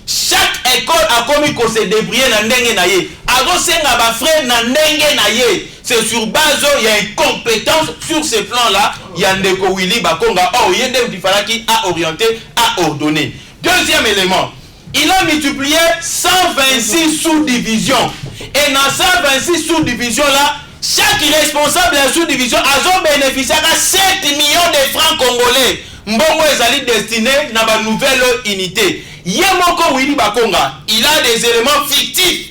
chaque école a commis qu'on se débrouiller dans ndenge na ye. Agosenga ba frère na ndenge na ye. C'est sur base il y a une compétence sur ce plan-là. Il y a ndeko Willy Bakonga. Oh, il y a des qui a orienté, a ordonné. Deuxième élément. Il a multiplié 126 sous-divisions. Et dans 126 sous-divisions là, chaque responsable de la sous-division a bénéficié de 7 millions de francs congolais. Mbongo est destiné à ma nouvelle unité. Yemoko Willy Bakonga, il a des éléments fictifs.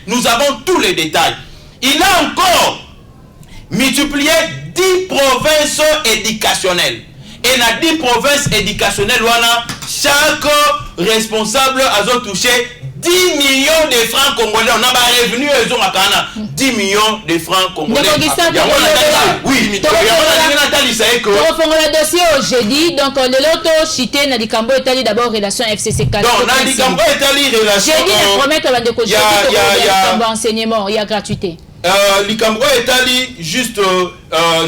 Nous avons tous les détails. Il a encore multiplié 10 provinces éducationnelles. Et dans 10 provinces éducationnelles, chaque responsable a touché 10 millions de francs congolais. On a un revenu, ils ont 10 millions de francs congolais. Oui, on a le dossier au jeudi. Donc, le loto chité na Dikambo Etali d'abord relation FCC4. Donc, na Dikambo Etali relation. Jeudi, on promet qu'on va décocher tout enseignement, il y a gratuité. Dikambo Etali, juste,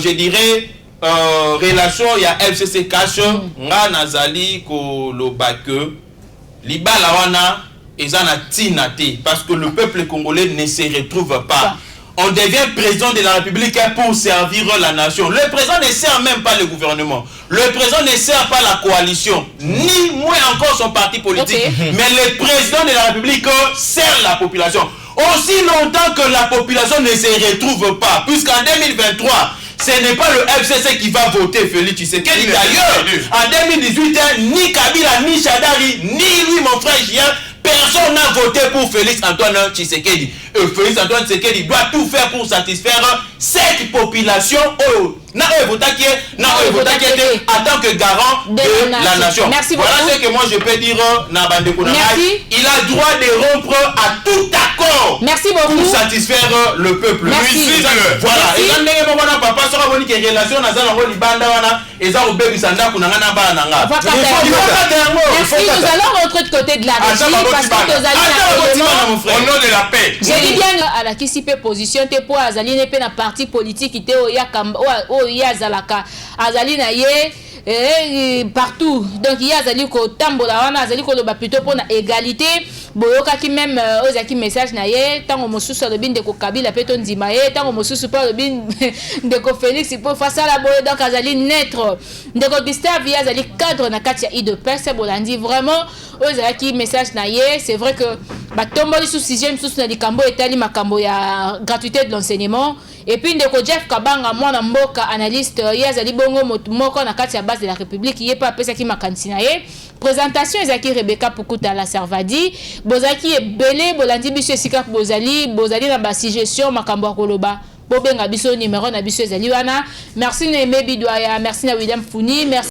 je dirais. Relation il y a FCC cash nga nazali ko lobake libala wana ezana tinate parce que le peuple congolais ne se retrouve pas. On devient président de la République pour servir la nation. Le président ne sert même pas le gouvernement. Le président ne sert pas la coalition, ni moins encore son parti politique. Mais le président de la République sert la population. Aussi longtemps que la population ne se retrouve pas, puisqu'en 2023, ce n'est pas le FCC qui va voter Félix Tshisekedi. D'ailleurs, en 2018, ni Kabila, ni Chadari, ni lui, mon frère Julien, personne n'a voté pour Félix Antoine Tshisekedi. Félix Antoine Tshisekedi doit tout faire pour satisfaire cette population en tant que garant de la nation. Merci voilà beaucoup. Ce que moi je peux dire. Il a droit de rompre à tout accord. Merci beaucoup. Pour satisfaire le peuple. Merci. Voilà. Et papa sera venu que relation na za ngo libanda wana eza obebisa ndako na ngana ba na nga. Merci, nous allons rentrer de côté de la régie parce que nous allons au nom de la paix. Je dis bien à la kisipe position te pour azali ne pe na parti politique ite o ya zalaka azali na ye partout. Donc il y a azali ko tambola wana azali ko loba plutôt pour na égalité. Boyoka ki même ozaki message na ye tango mosusu le bin de ko Kabila peto ndima ye tango mosusu pas le bin de ko Félix pour faire ça la boye donc azali naître de ko Gustave ya azali cadre na kati ya IDPS bolandi vraiment ozaki message na ye c'est vrai que ba tomboli sous 6e sous na Dikambo Etali makambo ya gratuité de l'enseignement et puis ndeko Jeff Kabanga mwana mboka analyste ya azali bongo moko na kati ya base de la République ye pa pesa ki makanisi na ye présentation ezaki Rebecca Pukuta la Servadi bozaki ebele bolandi biso esika bozali na ba suggestion makambo ya koloba bobenga biso numéro na biso ezali wana merci na Emebi Douaya merci na William Funi merci